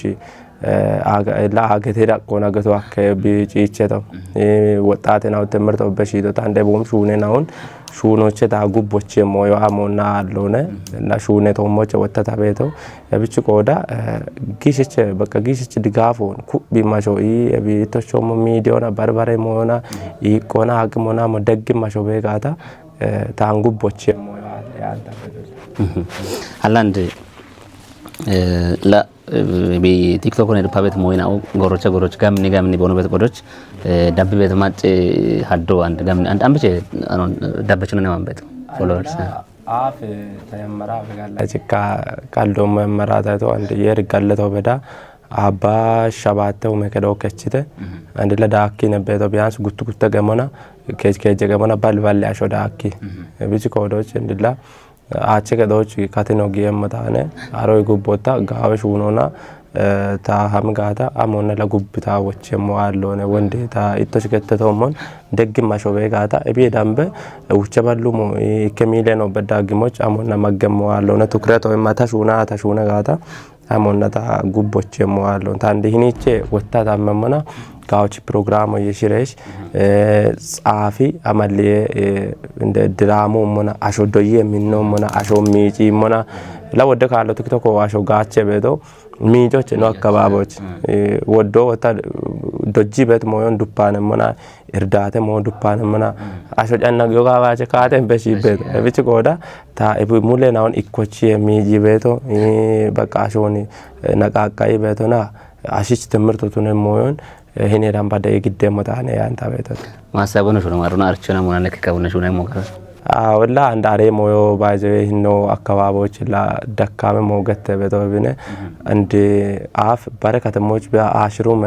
ለአገቴ ዳቆና ገቶ አከቢ ጪቼተው ወጣቴናው ተመርተው በሺዶ ታንደ ቦም ሹኔናውን ሹኖቼ ታጉቦቼ ሞዮ አሞና አሎነ እና ሹኔ ቶሞቼ ወጣታ ቤተው የብጭ ቆዳ ጊሽቼ በቃ ጊሽቼ ድጋፎን ኩቢ ማሾ ቢቶቾሞ ሚዲዮና በርበሬ ሞዮና ይቆና አግሞና መደግ ማሾ ቤጋታ ታንጉቦቼ ሞዮ ያንታ አላንድ ላ ቢ ቲክቶክ ነው ፓቤት ሞይና ጎሮች ጋምኒ ቦኖበት ቆዶች ዳብ ቤት ማጭ ሀዶ አንድ ጋምኒ አንድ አምበቼ ዳበች ነው ማንበት ፎሎወርስ አፍ ተመራ በጋላ ጭካ ካልዶ መመራ ታቶ አንድ የርጋለተው በዳ አባ ሸባተው መከደው ከችተ አንድ ለዳኪ ነበቶ ቢያንስ ጉት ገመና ከጀ ገመና ባልባል ያሾ ዳኪ ቢጭ ቆዶች እንድላ አቸ ከዶች ካቴኖ ጊየመታነ አሮይ ጉቦታ ጋወሽ ሆኖና ታ ሀምጋታ አሞነ ለጉብታ ወቸሞ አለone ወንዴታ ኢቶሽ ከተተውሞን ደግማ ሾቤ ጋታ እቤ ዳምበ ውቸባሉሞ ከሚለ ነው በዳግሞች አሞነ መገሞ አለone ትኩረት ወይ ታሹና ጋታ አሞነ ታ ጉቦቸሞ አለone ታንዲ ሂኒቼ ወጣ ታመመና ጋዎች ፕሮግራም የሽሬሽ ጻፊ አመለ እንደ ድራሞ ሞና አሾዶዬ የሚነው ሞና አሾ ሚጪ ሞና ለወደ ካለው ቲክቶክ አሾ ጋቸ ቤቶ ሚጆች ነው አካባቢዎች ወዶ ወጣ ዶጂ ቤት ሞዮን ዱፓነ ሞና እርዳተ ሞ ዱፓነ ሞና አሾ ጫና ጎጋባቸ ካቴን በሺ ቤት እብጭ ቆዳ ታ እቡ ሙሌናውን ኢኮቺ የሚጂ ቤቶ በቃ አሾኒ ነቃቃይ ቤቶና አሽች ትምርቱን ሞዮን ሄኔ ዳምባደ ይግደሞታነ ያንታ ቤቶ ማሳቦነ ሹነ ማሩና አርቸና ሞና ለከከቡነ ሹነ ሞከረ ወላ አንዳሬ ሞዮ ባይዘ ሂኖ አካባቢዎች ላ ደካመ ሞገተ በተወብነ እንደ አፍ በረከተሞች በአሽሩም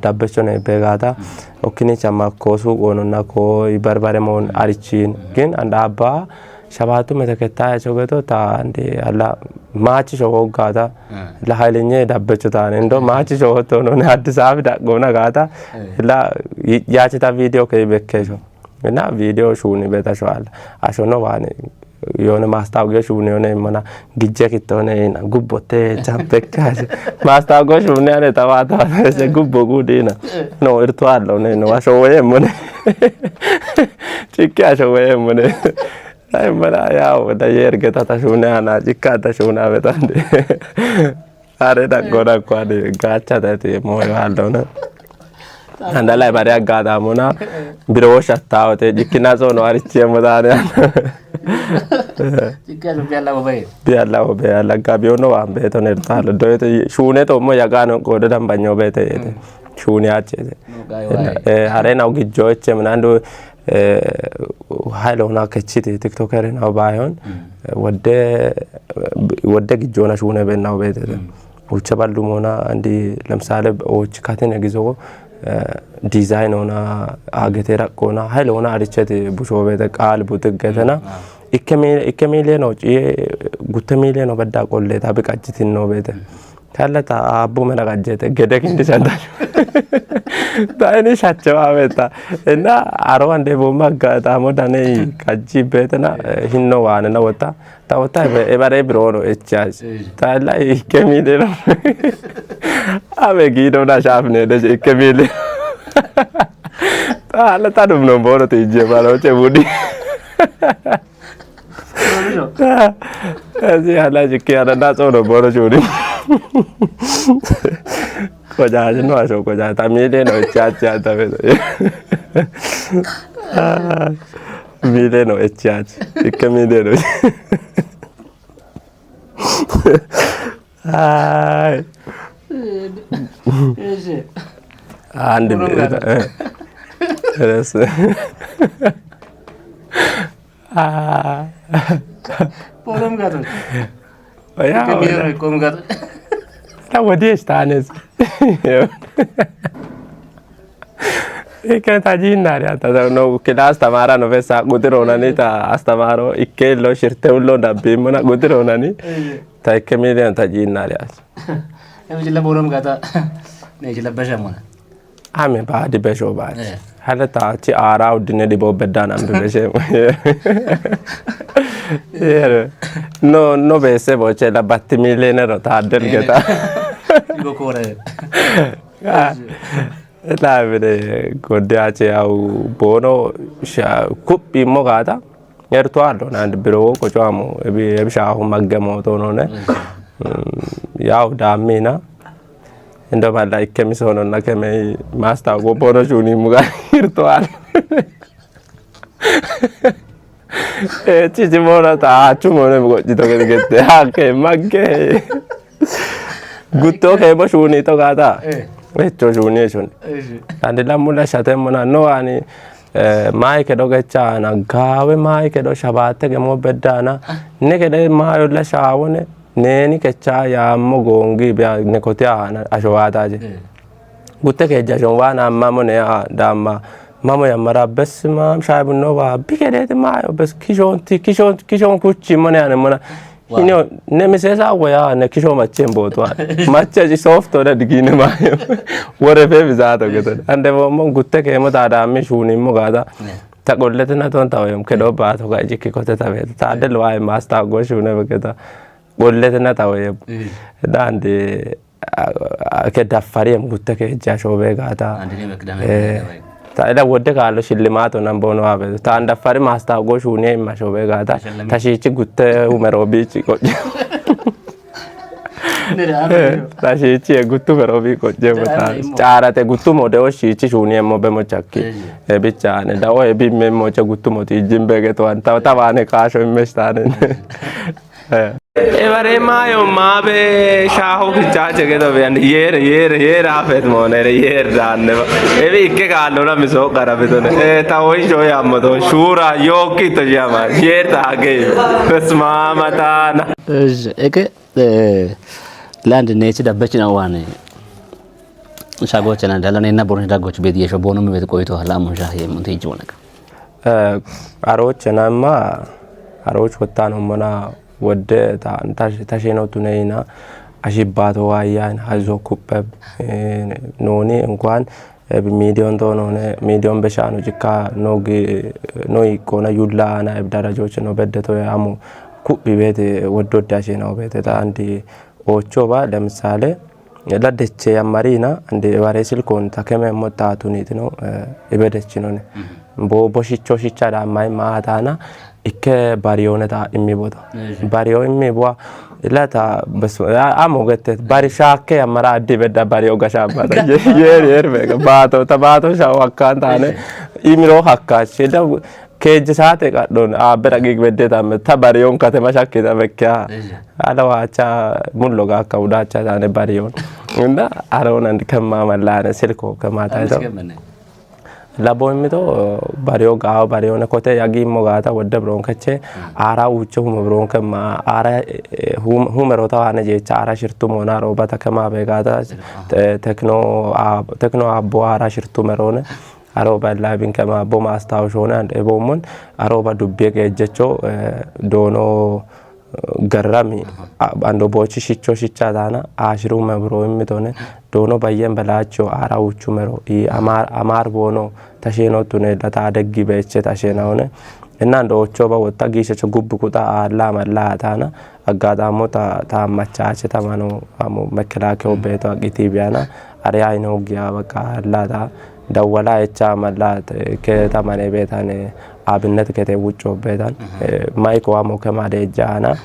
ዳበቾነ በጋታ ኦክኒ ቻማ ኮሱ ቆኖና ኮ ይበርባረ ሞን አርቺን ግን አንድ አባ ሸባቱ መተከታያቸው ገቶ ታ እንደ አላ ማቺ ሾጋታ ለሃይለኛ ዳበቾታነ እንዶ ማቺ ሾቶ ነው አዲስ አበባ ዳቆና ጋታ ላ ያቺታ ቪዲዮ ከይበከሾ እና ቪዲዮ ሹኒ በታሻል አሾኖ ባኔ የሆነ ማስታወቂያ ሹኒ የሆነ ማና ግጀክ ተሆነ ጉቦቴ ቻምፔካስ ማስታወቂያ ሹኒ ያለ ተዋታ ጉቦ ጉዲና ነው እርቷለው ነው አሾወየ ሞነ ጭቃ አሾወየ ሞነ አይ ማና ያው ደየርገታ ታሹና ና ጭቃ ታሹና በታንደ አረ ዳቆራ ቋደ ጋቻ ታቴ ሞዮ አለውና አንዳላይ ባሪያ ጋዳሞና ቢሮሽ አታውቴ ጅኪና ጾኖ አርቼ ሞዳነ ጭቃ ቢያላ ወበይ አላጋቢዮ ነው አንበቶ ነርታለ ዶይተ ሹኔ ቶሞ ያጋኖ ቆደ ደምባኛው ቤተ ሹኔ አጨ አሬናው ግጆች ምናንዱ ሃይሎና ከቺት ቲክቶከር ነው ባይሆን ወደ ግጆና ሹኔ በናው ቤተ ውቸ ባሉ ሞና አንዲ ለምሳሌ ኦች ካቴን ያግዘው ዲዛይን ሆና አገቴ ረቆና ኃይል ሆና አርቸት ቡሾ ቤተ ቃል ቡትገተና ኢከሜሌ ነው ጉተሜሌ ነው በዳ ቆሌታ በቃጭት ነው ቤተ ካለታ አቡ መናጋጀተ ገደክ እንዲሰንታሽ ታይኔ ሻቸው አበታ እና አሮን ደቦማ ጋጣሞ ዳኔ ቃጂ ቤተና ሂኖ ዋነና ወጣ ታወታ ኤባሬ ብሮ ነው እቻስ ታላ ኢከሜሌ ነው አበ ጊዶና ሻፍኔ ደጅ ኢከሜሌ ታላ ታዱም ነው ቦሮ ተይጄ ባለው ጨቡዲ እዚህ ያላጅ ከያዳ ጾሎ ቦሮ ጆዲ ቆጃጅ ነው አሾ ቆጃ ታሚሌ ነው ቻቻ ታበ ሚሌ ነው ቻቻ ኢከሚሌ ነው አይ አንድ ረስ ፖለም ጋር ያ ቆም ጋር ወዲህ ታነስ ኢከታጂና ያታ ነው ክላስ ተማራ ነው ፈሳ ቁጥር ሆነኒ ታ አስተማሮ ኢከሎ ሽርተውሎ ዳቤሞና ቁጥር ሆነኒ ታይከሚሊዮን ታጂና ያስ እምጅለ ፖለም ጋር ነይጅለ በሸሞና አሜ ባዲ በሾ ባዲ ሀለታ ቺ አራው ድነ ዲቦ በዳና አንበበሸ no bese voce la battimilene no taddel geta ጎኮረ la vede ጎዳቼ ያው ቦኖ ኩፕ ሞጋታ የርቷል ነው አንድ ብሮ ቆጫሙ የብሻሁ ማገመውቶ ነውነ ያው ዳሜና እንደማላ ከሚሶነና ከመይ ማስታወቆ ቦኖ ጁኒ ሙጋ ይርቷል ci mola ta chumone gojito gete hake magge gutto ke bo shuni to gata echo shuni shuni andila mulla shatemona no ani mai ke do gecha na gawe mai ke do shabate ke mo bedana ne ke de mai la shawone ne ni ke cha ya mo gongi bya ne kotia na ashwata je gutte ke jajon wana mamone a dama mama ya mara bes ma shaibu no wa bigede ma bes kishon kuchi mone ane mona ino ne misesa wa ne kisho machen botwa macha ji soft ora digine ma wore fe bizato geto ande mo gutte ke mo tada me shuni mo gada ta gollete na ton tawem ke do ba to ga jikki kote tawe ta del wa masta go shune begeta gollete na tawe dande ke dafariem gutte ke jasho be gata አንደኔ መክዳም ታይዳ ወደ ካለ ሽልማት ሆነን ቦኖ አበ ታንዳፋሪ ማስታጎሽ ሁኔ ማሾበ ጋታ ታሺቺ ጉተ ሁመሮቢቺ ቆጭ ታሺቺ ጉቱ መሮቢ ቆጭ ወታ ጫራተ ጉቱ ሞደው ሺቺ ሁኔ ሞ በሞቻኪ ብቻ ነ ዳው ቢም ሞቸ ጉቱ ሞቲ ጅምበገቶ አንታ ታባነ ካሾ ይመሽታነ ኤባሬ ማዮ ማበ ሻሆ ግጫቸ ገዶ ቢያን የር አፈት ሞነረ የር ዳነ ኤቢ ኢከ ካሎና ሚሶ ቀራበቶነ ታወይ ጆ ያመቶ ሹራ ዮኪ ተጃማ የር ታገ በስማ ማታና እዝ እከ ላንድ ነች ደበች ነው ዋነ ሻጎቸና ዳለኔና ቦርሽ ዳጎች ቤት የሾቦኑም ቤት ቆይቶ ላሙሻ የሙንቴ ይጆነከ አሮቸናማ አሮች ወጣ ነው መና ወደ ታሸነቱ ነይና አሽባቶ ዋያን ሀዞ ኩበብ ኖኒ እንኳን ሚዲዮን ቶኖነ ሚዲዮን በሻኑ ጅካ ኖግ ኖይ ኮና ዩላና ደረጃዎች ነው በደቶ ያሙ ኩብ ቤት ወዶዳሽ ነው ቤት አንዲ ኦቾባ ለምሳሌ ለደቼ ያማሪና እንደ ባሬ ስልኮን ተከመ ሞታቱኒት ነው ይበደች ነው ቦቦሽቾ ሽቻ ዳማይ ማታና ኢከ ባሪዮነታ ኢሚቦታ ባሪዮ ኢሚቦa ለታ አሞገተ ባሪሻከ ያማራ አዲ በዳ ባሪዮ ጋሻባታ የር ባቶ ተባቶ ሻው አካንታነ ኢሚሮ ሀካች ደው ከጅ ሰዓት ቀዶን አበራጊግ በደታ ተባሪዮን ከተማሻከ ተበከያ አለዋቻ ሙሎጋ ካውዳቻ ታነ ባሪዮን እና አሮን አንድ ከማማላነ ስልኮ ከማታይቶ labo imito bariyo gaaw bariyo ne kote yagi mogata wadda bronkache ara uche huma bronka ma ara humerota ane jecha ara shirtu mona robata kama begata tekno abbo ara shirtu merone aroba labin kama bo maastawshona and ebomon aroba dubbe gejecho dono garami ando bochi shicho shichadana ashiru mebro imitone dono bayen balacho ara uchu mero I amar bono tasheno tune data deggi beche tashenawne enando ochoba wotta gishecho gubbu kuta alla malla tana aggadamo ta machache tamano amo mekelake obeto agitibiana ari ayno giya baka alla ta dawala echa malla ke tamane betane abinnet kete wucho betan maiko amo kemade jana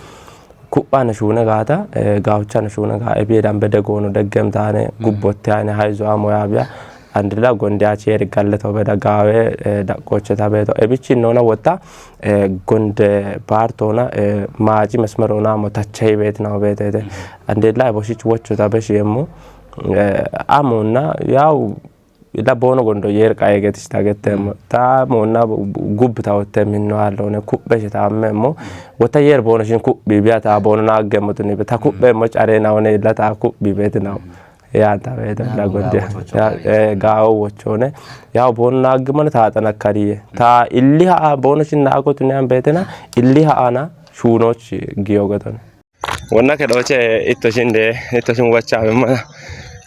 kupana shuna gata gauchana shuna ga ebedan bedegono degemtane gubbotane hayzo amo yabya andila gonda chere galleto beda gawe dakoche tabeto ebichi nona wota gonde partona maaji mesmerona mo tachai betna betete andila boshich wocho tabeshi emo amonna yaw ila bono gondo yer kayegetis tagetem ta monna gubta wotte minno allone kubbe ta memo wota yer bono shin kubbi biata bono na gemotuni ta kubbe mo arena one ila ta kubbi betna ya ta beto la gonde gaawo wochone ya bono na gemon ta tanakariye ta illi ha bono shin na ko tunan betena illi ha ana shunoch giyogaton wonna ke doche itto shin wacha ma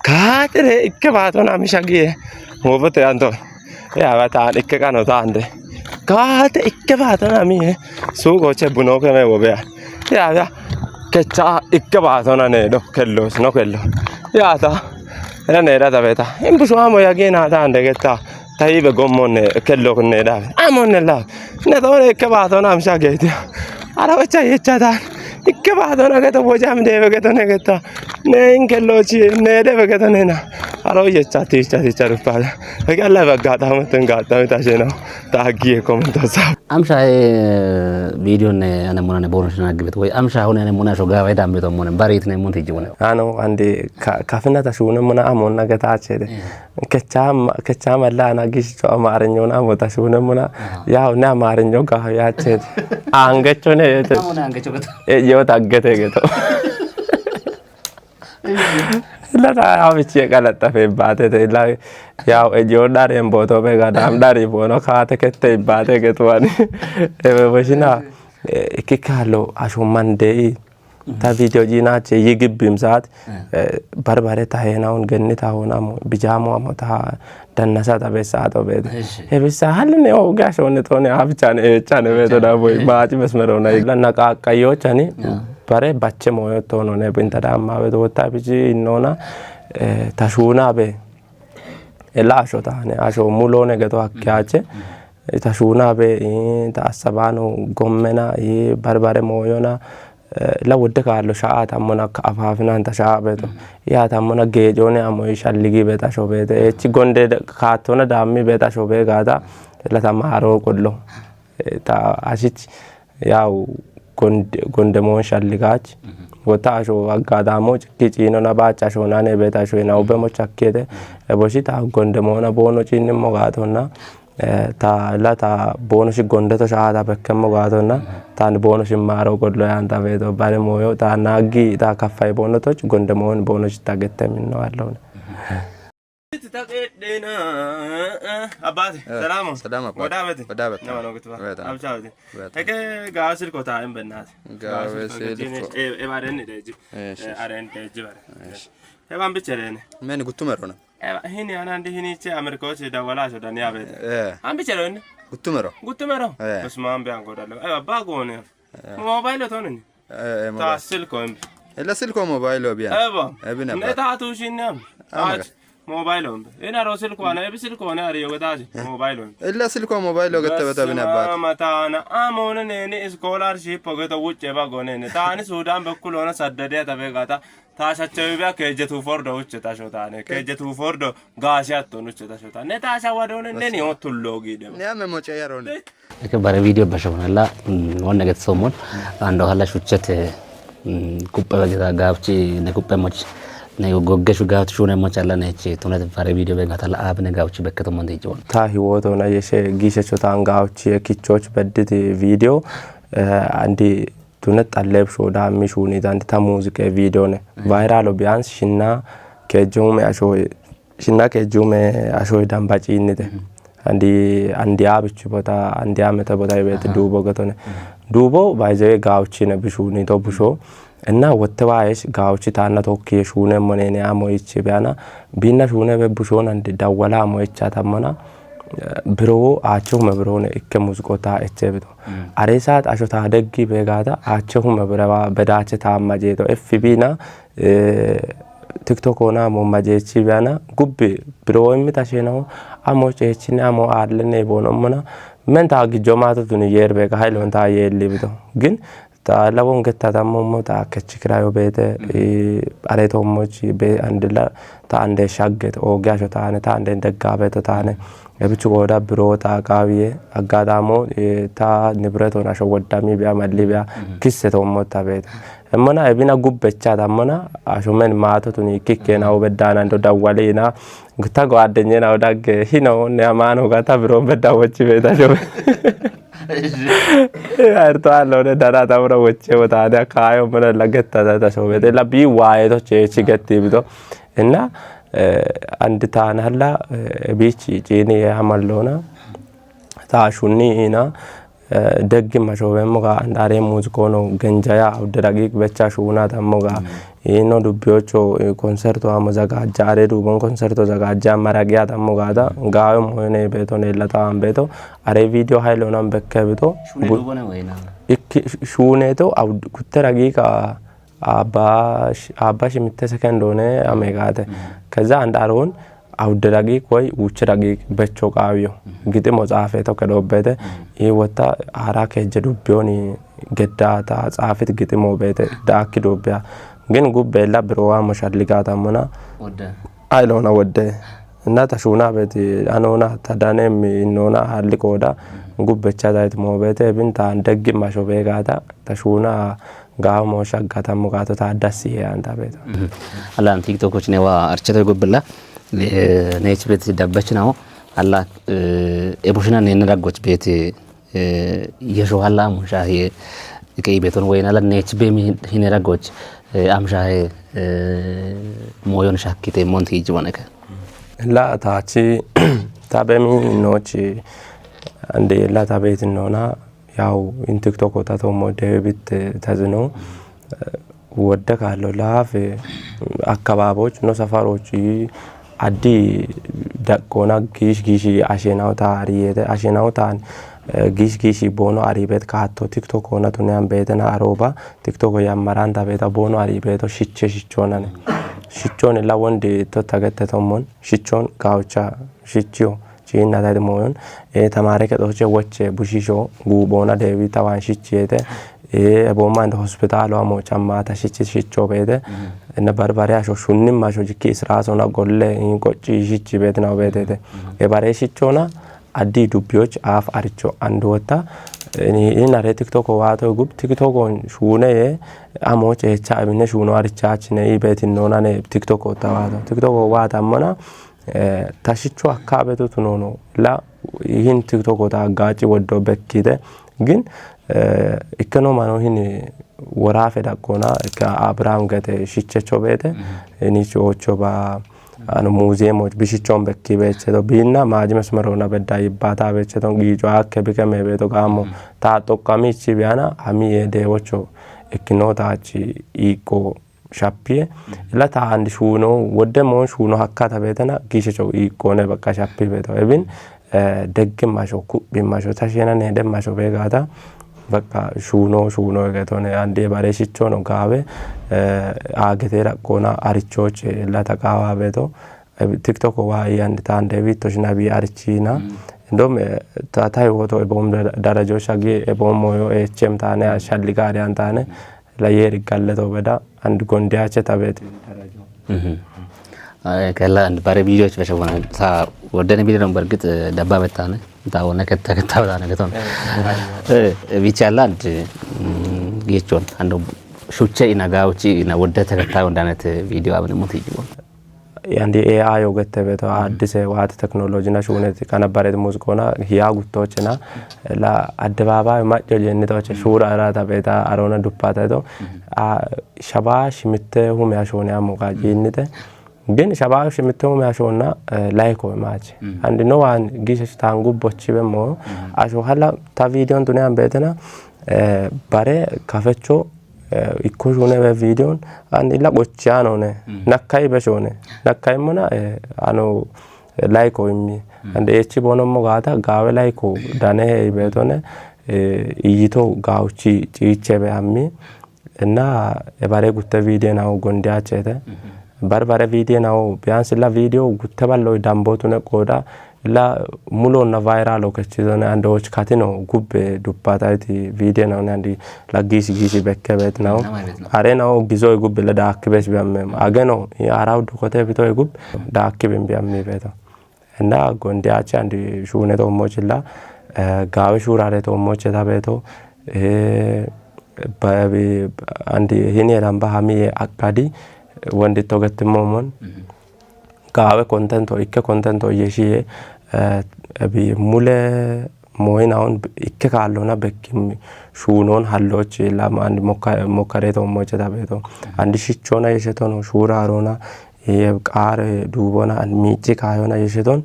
katere ikke baatona mishagie mobote anto ya bata ikke kano tande kate ikke baatona mi sugo che buno ke me bobe ya kecha ikke baatona ne do kello no kello ya ta era ne da beta imbuso amo ya gena tande getta taibe gommone kello ne da amone la ne do ikke baatona mishageti ara wacha yecha ta ikke baatona ke to bojam debe ke to ne getta ne inkellochi ne debe ke to ne na aro yecha ticha rupala e alla bagata metengata metashena tagie commento sa amsha video ne ana mona bonus na gibet way amsha hone ne mona so gawa dambe to mona barit ne monti jibone ano ande kafina ta shuna mona amonna gata chede kechama la na gisho amarenyo na mota shuna mona ya na amarenyo ga ya chede angecho ne mona angecho gato yo taggete geto la ta avici galata fe bate te la ya e jordare en boto be gadam dari bono khate kette bate ke tuani e bashina ikikalo ashumande ta video jina che yigibim zat barbare ta hena un genni ta hona bijamo amata dannasa ta besa to be e bisa halne o gashone to ne avichane e chane be to da boy baati mesmerona la ka kayo chani pare bacche moyo to non è pentada ma vedo wota biji nona tashuna be e lascio tane asho mulone gato akkiace tashuna be ta asabano gommena e barbare moyona la wodde kallo shaata mona afafina ta shaabe to ya ta mona gejone amo shalligi be ta shobe e ci gonde katona dammi be ta shobe gada la ta maro kollo ta ashit yaw gonde mon shalligach wota sho aggadamo kicino na bacha sho nane beta sho na ubemo chakkede e boshita gonde mona bono cinni mo gatonna ta lata bono shi gonde to shaada bekkemo gatonna tan bono shi maro godlo yanta vedo bare moyo ta naggi ta kaffay bono to gonde mon bono shi tagette minno allone تقدنا أبادي سلام ودابتي نما نوقتوا أبشاودي هيك غاسل كوتاين بنات غاسل إيه بارين نيجي أرين نيجي بارين هي بام بيشرين من قلت مرنا هني أنا عندي هني شيء أمريكا شيء دولا شو دنيا بيت أم بيشرين قلت مرة بس ما أم بيانكو دلوا أيه باقوني موبايل توني تاسل كوم إلا سلكو موبايل بيان أيه نتاتوشين نام موبايلهم هنا راسل كوانا يبسل كوانا أريو قداشي موبايلهم إلا سلكو موبايلو قتبتا بنبات متانا آمونا نيني سكولارشيب وقتا وچه باقوني تاني سودان بكلونا سددية تبقاتا تاشا چوبيا كيجتو فوردو وچه تاشو تاني كيجتو فوردو غاشياتو نوچه تاشو تاني نتاشا ودون نيني هتولوغي دم نعم موچه يارون لكن بارا فيديو بشونا وانا قد سومون عندو هلا شوچت كوبا بجتا غابچي نكوبا موچ ne goggeshu gaatu shune mo challa ne che tunat fare video be gata la abne gauchi bekketo monte jon ta hiwoto na yeshe gishe chotan gauchi kichoch bedditi video andi tunat alleb shoda mi shuni dan ta musique video ne viral obians shinna kejume asho dan baci nite andi abichu bota andi ameta bota bet dubo gotone dubo bayje gauchi ne bishuni to busho እና ወተባይሽ ጋውቺ ታና ቶኪ ሹነ መኔኔ አሞይቺ ቢያና ቢና ሹነ በቡሾን እንደ ዳወላ አሞይቻ ታመና ብሮ አቸው መብሮነ እከ ሙዝቆታ እቸብቶ አሬሳት አሾታ ደጊ በጋታ አቸው መብረባ በዳቸ ታማጄቶ ኤፍቢና ቲክቶክ ሆና ሞማጄቺ ቢያና ጉብ ብሮ የሚታሸነው አሞቼቺና አሞ አለነ ቦኖመና መንታ ግጆማቱ ቱን የርበካ ሃይሎንታ የልብቶ ግን ታላውን ገታታሞሞ ታከችክራዮ ቤተ አሬቶሞች በአንድላ ታንደ ሻገት ኦጋሾ ታነ ታንደ ደጋበቶ ታነ የብቹ ጎዳ ብሮ ታቃቢየ አጋዳሞ ታ ንብረት ሆና ሸወዳሚ ቢያ መልቢያ ክስተቶሞ ታቤት እመና እቢና ጉበቻ ታመና አሾመን ማቶቱን ይከከናው በዳና እንዶ ዳዋሌና ጉታ ጓደኛና ወዳገ ሂኖ ነማኖ ጋታ ብሮ በዳወች ቤታቸው artoallo ne darata ora wacce wotade kayo mena lagetta da sobete la bi waeto ceci gatibito enna anditana halla bici cini amallona ta shunni ina deggi mashovemo ga andare muzikono ganjaya awdragi becha shuna tamoga ino dubbiocho concerto amazaga jare dubon concerto zaga jamara gya tamoga da gayo moyne beto nella tambeto are video hailona bekkebito ikki shuneto aw kuteragi ka abash mitte secondone amegate kaza andaron awdragi koy uchragi becho qawiyo gite mozaafeto kedobete iwata ara keje dubbioni geddata zaafet gite mobete daaki dobbya ግን ጉበላ ብሮዋ መሻልጋታ መና ወደ አይሎና ወደ እና ተሹና ቤት አኖና ተዳነም ኢኖና አልቆዳ ጉበቻ ዳይት ሞቤተ ብንታ እንደግ ማሾ ቤጋታ ተሹና ጋው ሞሻጋታ ሙጋቶ ታዳሲ አንታ ቤት አላን ቲክቶኮች ነዋ አርቸተ ጉበላ ነች ቤት ደበች ነው አላ ኤቦሽና ነነዳጎች ቤት የሾሃላ ሙሻ ከይ ቤቶን ወይና ለነች ቤሚ ሂነራጎች አምሻይ ሞዮን ሻኪቴ ሞንቲ ይጅወነከ ላ ታቺ ታበሚ ኖች እንደ ላ ታቤት ነውና ያው ኢንቲክቶክ ወጣቶ ሞዴቢት ተዝኖ ወደካለው ላፍ አካባቢዎች ነው ሰፈሮች አዲ ደቆና ጊሽ አሸናው ታሪየተ አሸናው ታን ጊሽ ቦኖ አሪቤት ካቶ ቲክቶክ ሆነ ቱኒያን ቤተና አሮባ ቲክቶክ ያማራንታ ቤታ ቦኖ አሪቤቶ ሽቾነነ ሽቾን ለወንድ ተተገተተሞን ሽቾን ጋውቻ ሽቺዮ ቺና ታደሞን ተማሪ ከዶቼ ወቼ ቡሺሾ ጉቦና ዴቪታ ዋን ሽቺየተ ቦማ እንደ ሆስፒታሉ አሞቻማ ሽቾ ቤተ እነ በርበሪያ ሹንም ማሾ ጅኪ ስራሶና ጎለ እንቆጪ ሽቺ ቤት ነው ቤተተ የባሬ ሽቾና አዲ ዱቢዎች አፍ አርቾ አንድ ወጣ እኔ አረ ቲክቶክ ዋቶ ጉብ ቲክቶክን ሹነ አሞች እቻ አብነ ሹኖ አርቻች ነይ ቤት ነውና ነ ቲክቶክ ወጣዋቶ ቲክቶክ ዋታ መና ታሽቹ አካበቱ ነው ላ ይህን ቲክቶክ ወጣ ጋጪ ወዶ በኪደ ግን ኢኮኖ ማኖ ይህን ወራፈ ዳቆና ከአብርሃም ገተ ሽቸቾ ቤተ እኒቾቾ ባ አኑ ሙዚየሞች ቢሽቾን በኪ በቸቶ ቢና ማጅ መስመሮና በዳይ ባታ በቸቶ ጊጆ አከብከ መቤቶ ጋሞ ታጦቃሚቺ ቢያና አሚ የደዎቾ እክኖታቺ ኢኮ ሻፒየ ለታ አንድ ሹኖ ወደሞን ሹኖ ሀካታ ቤተና ጊሽቾ ኢኮነ በቃ ሻፒ ቤቶ እብን ደግማሾ ኩቢማሾ ታሸና ነደማሾ በጋታ በቃ ሹኖ ገቶነ አንዴ ባሬሽቾ ነው ጋበ አገቴራ ቆና አርቾች ለተቃዋ ቤቶ ቲክቶክ ዋይ አንድ ታንደ ቪቶሽ ናቢ አርቺና እንደም ታታይ ወቶ ቦም ደረጃዎች አጊ ቦም ሞዮ ኤችኤም ታነ አሻልጋሪ አንታነ ለየር ይጋለቶ በዳ አንድ ጎንዲያቸ ታቤት ከላ አንድ ባሬ ቪዲዮዎች በሸወና ታ ወደነ ቪዲዮ ነው በርግጥ ደባ በታነ ታውና ከተከታው ታነ ገቶን ቢቻላ አንድ ጌቾን አንዱ ሹቼ ኢናጋውጪ ኢና ወደ ተከታዩ እንዳነት ቪዲዮ አብን ሙት ይጅቦ ያንዲ ኤአይ ወገተ በቶ አዲስ ዋት ቴክኖሎጂና ሹነት ከነበረት ሙዚቃና ሂያ ጉቶችና ለአደባባይ ማጨል የነቶች ሹራ አራታ ቤታ አሮና ዱፓታቶ ሸባሽ ምተሁም ያሾና ሙቃጂንተ ግን ሸባሽ ምተሁም ያሾና ላይኮ ማች አንድ ኖ ዋን ጊሽ ታንጉ ቦቺ በሞ አሾ ሀላ ታ ቪዲዮን ዱኒያን ቤተና ባሬ ካፈቾ ኢኮጆነ በቪዲዮን አንድ ለቆቻ ነው ነካይ በሾነ ነካይ መና አኖ ላይኮ ይሚ አንድ ኤች ቦኖሞ ጋታ ጋዌ ላይኮ ዳኔ ቤቶነ ይይቶ ጋውቺ ጪቼ በአሚ እና የባሬ ጉተ ቪዲዮ ነው ጎንዲያቸተ ባርባሬ ቪዲዮ ነው ቢያንስ ላ ቪዲዮ ጉተ ባለው ዳምቦቱ ነቆዳ ላ ሙሉና ቫይራል ወከቺዞነ አንዶች ካቲኖ ጉብ ዱፓታይቲ ቪዲዮ ነው አንዲ ላጊስ ጊሲ በከበት ነው አሬናው ጊዞ ጉብ ለዳክበስ ቢያም አገኖ ያራው ዱኮተ ቢቶ ጉብ ዳክበም ቢያም ቤቶ እና ጎንዲያቻ አንዲ ሹኔቶ ሞችላ ጋዌ ሹራሬ ቶሞች ታቤቶ ባቢ አንዲ ሂኒ ራምባ ሃሚ አቃዲ ወንዲ ተገትሞሞን ጋዌ ኮንተንቶ ኢከ ኮንተንቶ የሺዬ አቢ ሙለ ሞይናውን ኢከ ካሎና በኪም ሹኖን ሃሎች ለማን ሞካሬቶ ሞቸ ታቤቶ አንዲ ሽቾና የሸቶን ሹራሮና የቃር ዱቦና ሚጪ ካዮና የሸቶን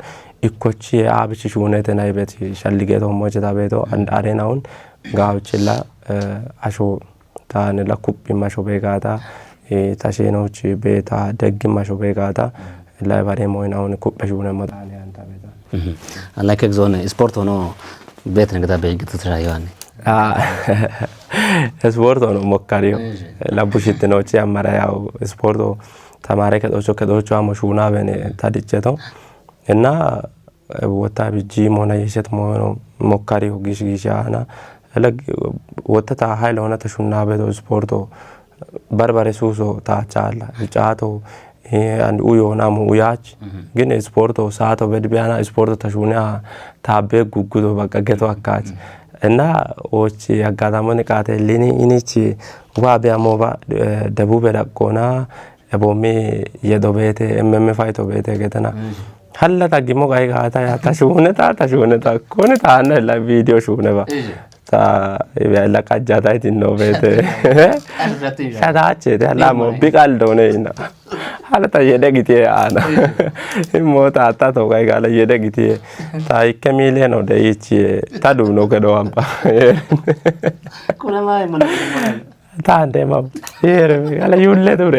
ኢኮቺ አብቺ ሹኔተ ናይበት ሸልጌቶ ሞቸ ታቤቶ አንድ አሬናውን ጋውችላ አሾ ታነ ለኩብ ማሾ ቤጋታ ታሸኖች ቤታ ደግ ማሾ ቤጋታ ላይባሬ ሞይናውን ኩበሹ ነው መጣን ያንታ ቤታ አላከ ዞን ስፖርት ሆኖ ቤት ነገታ በይግቱ ትራያዋኒ ስፖርት ሆኖ ሞካሪዮ ለቡሽት ነው ያማራ ያው ስፖርት ተማረ ከዶቾ አሞሹና በኔ ታድጨቶ እና ወታ ቢጂ ሞና የሸት ሞኖ ሞካሪዮ ጊሽጊሻና ወተታ ኃይል ሆነ ተሹና ቤቶ ስፖርቶ በርበሬ ሱሶ ታቻላ ጫቶ አንድ ኡዮና ሙያች ግን ስፖርቶ ሳቶ በድቢያና ስፖርቶ ተሹና ታቤ ጉጉዶ በቀገቶ አካች እና ኦቺ አጋዳሞን ቃተ ሊኒ ኢኒቺ ዋቢያ ሞባ ደቡብ ደቆና ቦሜ የዶቤቴ ኤምኤም ፋይቶ ቤቴ ገተና ሀላ ታጊሞ ጋይጋታ ታሹነታ ኮነታ አነ ለቪዲዮ ሹነባ ታ ለቃጃታይት ነው ቤቴ ሻታች ያላሞ ቢቃል ዶኔና ሀለታ የደግቲ አና ሞታ አጣቶ ጋይጋለ የደግቲ ታይ ከሚሌ ነው ደይቺ ታዱ ነው ከዶአምባ ኩለማይ ምን ታንዴማ ይሄረ ያለ ይውለ ዱሬ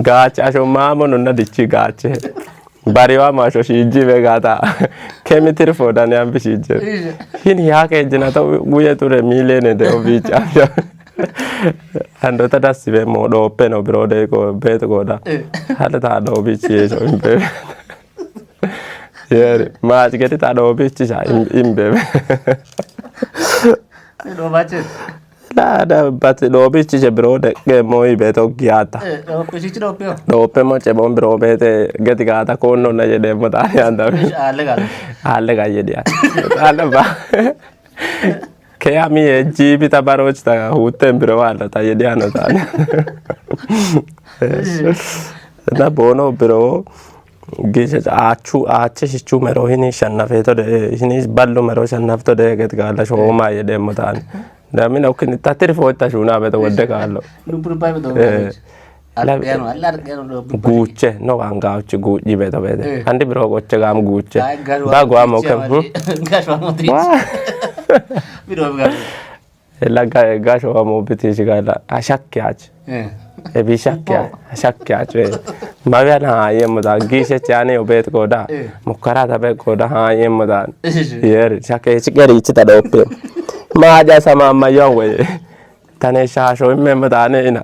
ጋቻ ሾማሞን እና ድቺ ጋቼ ባሪዋ ማሾ ሲጂ በጋታ ከሚትር ፎዳን ያምብሽ ይጀ ይሄን ያከ ጀናታው ጉየ ዱሬ ሚሌን ደው ቢጫ አንዶ ተዳስበ ሞዶ ኦፔኖ ብሮደ ኮ ቤት ጎዳ ሀለታ ዶ ቢቺ ሶ ኢምቤ የር ማጭ ገቲ ታዶ ቢቺ ሳ ኢምቤ ዶ ባቸ la bat lo bici je bro de moi beto giata lo bici doppio doppio mo che bon bro bete gati gata con non je de mo ta anda alle ga je dia alla ba che ami e jibi ta baroch ta hutem bro alla ta je dia no ta na bono bro ጊዜ አቹ ሽቹ መሮ ሂኒ ሸናፈቶ ደ ሂኒ ባሎ መሮ ሸናፈቶ ደ ገት ጋላ ሾማ የደምታን ለምን አውከን ታትሪፍ ወጣሹና በተወደቃለው ኑብርባይ በተወ አላርገኑ አላርገኑ ጉቼ ነው አንጋውች ጉጂ በተበደ አንዲ ብሮ ቆቸ ጋም ጉቼ ባጓ ሞከም ጋሽዋሞቲ ቢሮ ጋር ለጋ ጋሽዋሞ ብትሽ ጋላ አሻክያች ebishakya shakya chwe mabana yemda gishe chane obet koda mukara tabe koda ha yemda yer shakye chigeri chita dope maja sama mayowe tane shasho memda ne ina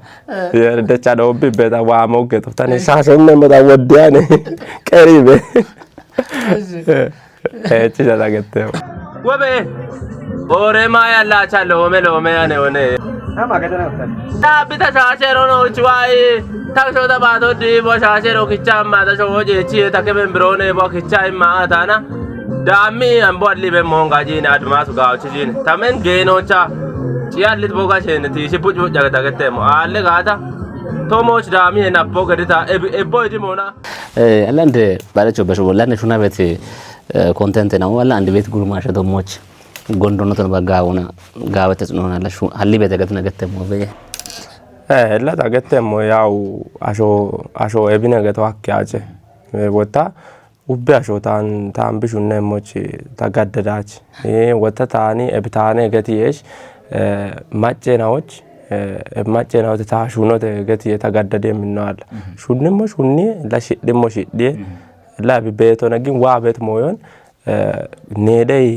yer de chado bibeta wa mogeto tane shasho memda wodiane keribe chida dagete wobe ore maya la chalo me ane one ama kadana ta bita shashero no chwai takso da bado di bo shashero kichama da shoje chi take membrone bo kichai ma atana dami ambo libe monga jina admasu gauchi jin tamen geno cha ciallit boga sheneti shipuc boga dagatemo alle gata tomoch dami na boga dita ebo idimona alla እንደ ባለቸው በሽቦላ ነሹና ቤት ኮንቴንት ነው alla አንድ ቤት ጉርማሽ ደሞች ጎንዶኖ ተባጋውና ጋበተ ጽኖናለሽ ሀሊ ቤተገት ነገተሞ በየ la dagatemo ያው አሾ ኤቢነ ገተው አክያጨ ወጣ ubbe asho tan bishunne moch tagadadaach wata taani ebtaane gatiyesh maccenaawot ta shunote gatiye tagadade minnaal shunnimo shunni la shiddimo shiddi la bibeto nagin wa bet moyon nedey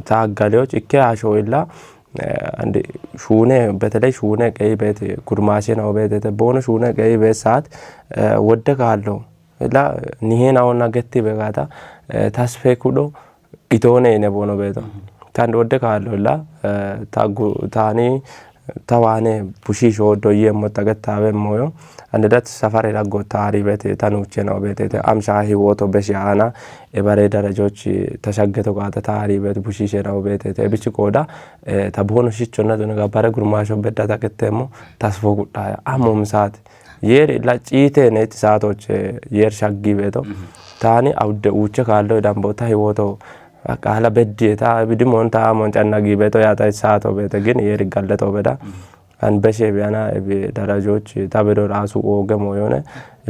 taagaleoch ikke asho illa and shune betelay shune qey bet gurmaashe naw betete bono shune qey bet saat wodde kallo la nihenaawna gatti begata tasfe kudo itone ne bono beto tan wodde kallo la taani tawane bushisho doye motagattawe moyo andat safare lago taari bete tanuche no bete amsha hiwoto beshana ebare darajoch tashageto gata taari bete bushishe no bete bichi koda tabono shichonna dunga bare gurmasho bedda takettemo tasfo gudda amom saat yer la chite net saatoch yer shaggi beto taani awde uche kallo dambota hiwoto akala beddeta bidimon ta mon canna gibeto yata saato bete gin yer galleto beda an beshe biana e darajoch tabedo rasu oge moyone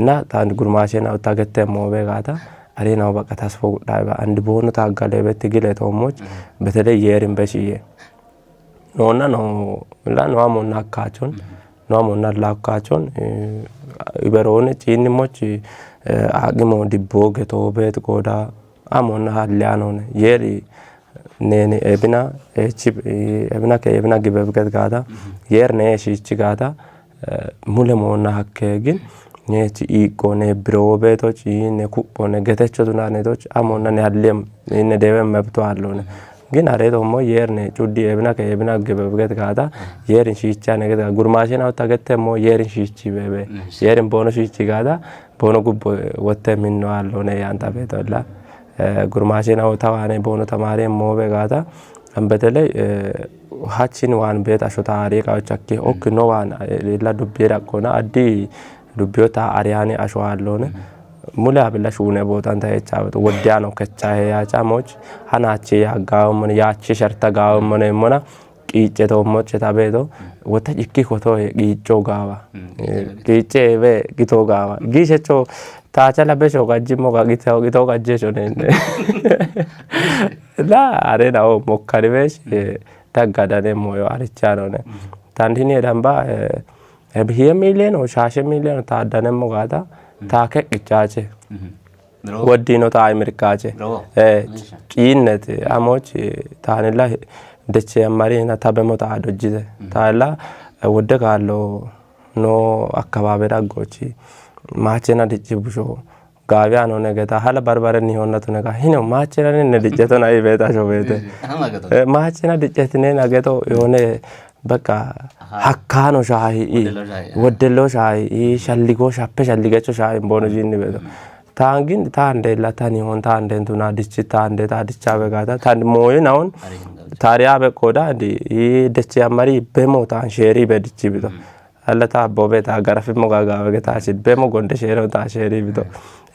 na tan gurmashe na tagette mobe gata arena baka tasfo gudda and bono tagale beti gile tomoch betele yerin beshiye nonna no la no amon nakachon no amon nakachon iberone chini mochi agimo dibboge to bet koda amon halyanone yeri nene ebina chip ebina ke ebina gibebget gada yer ne shichi gada mule mona hakkegin ne chi ikone brobe to chi ne kupone getecho dunane to amon ne hallem ne deve mebto allone gin are to mo yer ne chudi ebina ke ebina gibebget gada yer shicha ne gada gurmashe na tagette mo yer shichi bebe yer bono shichi gada bono gubbo wotte minno allone yanta betolla gurmashe na tawane bono tamare mobe gada ambetele hachin wan bet ashotari ka chakke ok no wan la dubbira kona addi dubbiota ariane ashwallone mula billa shune botan ta echaawto woddiano kechahe ya chamoch hanachi ya gaawmon yaachi sharta gaawmon mona qiice to moche tabedo wota ikki koto qiico gaawa qiice be gito gaawa gishecho tacha la besho gajimo ga gito gajjecho ne la arena o mokkaribesh tagadane moyo arichano ne tandini damba ebiye mileno shashe mileno taadane mogada taake qichache woddino ta amerikache qiinnet amoch taanilla deche marina tabemo ta dojjite taala wodde kallo no akkababe daggochi maachena dijibusho gaawiyano negeta hala barbare ni honnatu nega hino maachena ne dijjeto na ibeta shobete maachena dijjetine nageto yone baka hakkano shahi woddello shahi shalligo shappe shalligecho shahi bono jinni bedo tangin tande la tani hon tande tuna dichi tande ta dichabe gata tan moye naon tariya be koda di dechi amari bemo tan sheri be dichi bido alla ta bobe ta garafi mo gaga be ta sid bemo gonde shero ta sheri bido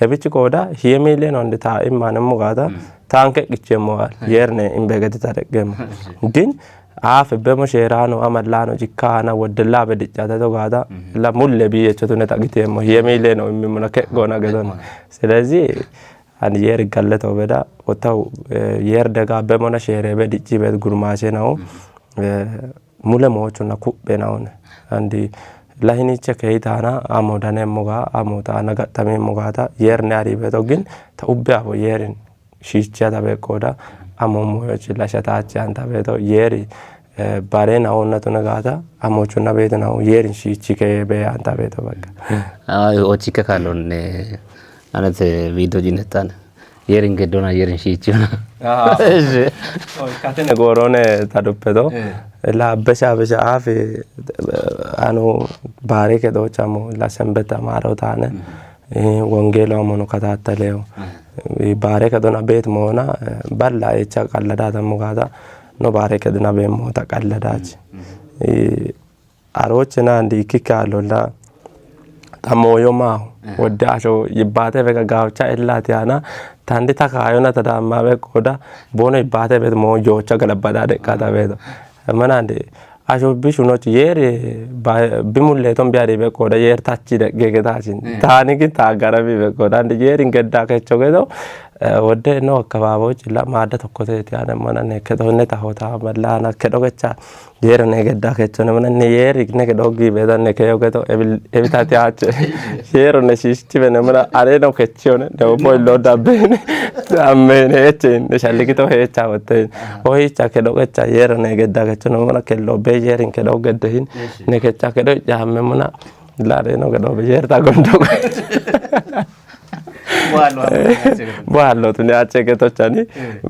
ebichi koda hiemile non ta imane mo gata tanke gichemo yerne imbegati ta regemo din aaf bemo sherano amallano jikkana wodella be dichata to gada la mulle biye chotune tagitemo hiemile no immo ke gona gadon selezi an yer galleto beda otaw yer daga bemo na shere be dichi be gurmashe nawo mule mochuna kubbe nawne andi lahini chekeitana amodane moga amota nagatame mogata yer ne ari be dogin ta ubbe abo yerin shicha da be koda amomo yochila shatachi anta beto yeri barena onna tunagata amochuna beto na yerin shichi ke be anta beto baka ochika kalonne anate video jinetan yerin gedona yerin shichi katene gorone tadupedo la besha afi anu bare ke do chamo la sembeta maro tane wongelo amono katataleo bare ka dona bet mona balla echa kallada tamugada no barekadna bemo taqalladachi arochna andi kikalola tamoyo ma wodasho yibate vega gawcha illatiana tandi takayona tadamma be koda bono yibate be mo jocha galabada de kada be manande asho bishuno yere bimulle ton biare be koda yer tachi de gegedachin tani ki tagarabi be koda andi yer ingedda kechogedo wode no kababoch la maada tokkote tiana manane kedone tahota mallana kedogecha yer ne gedda kechone manane yer igne kedogi be dan ne keyogedo evitati ache yer ne shisti be mana are no kechone do boy lo dabbe ammene echen ne shallikito hecha wote oi cha kedogecha yer ne gedda kechone mana kello be yer in kedogedde hin ne kecha kedo jamme mana la re no kedo be yer ta gondo Bualo tu ne ache ke to chani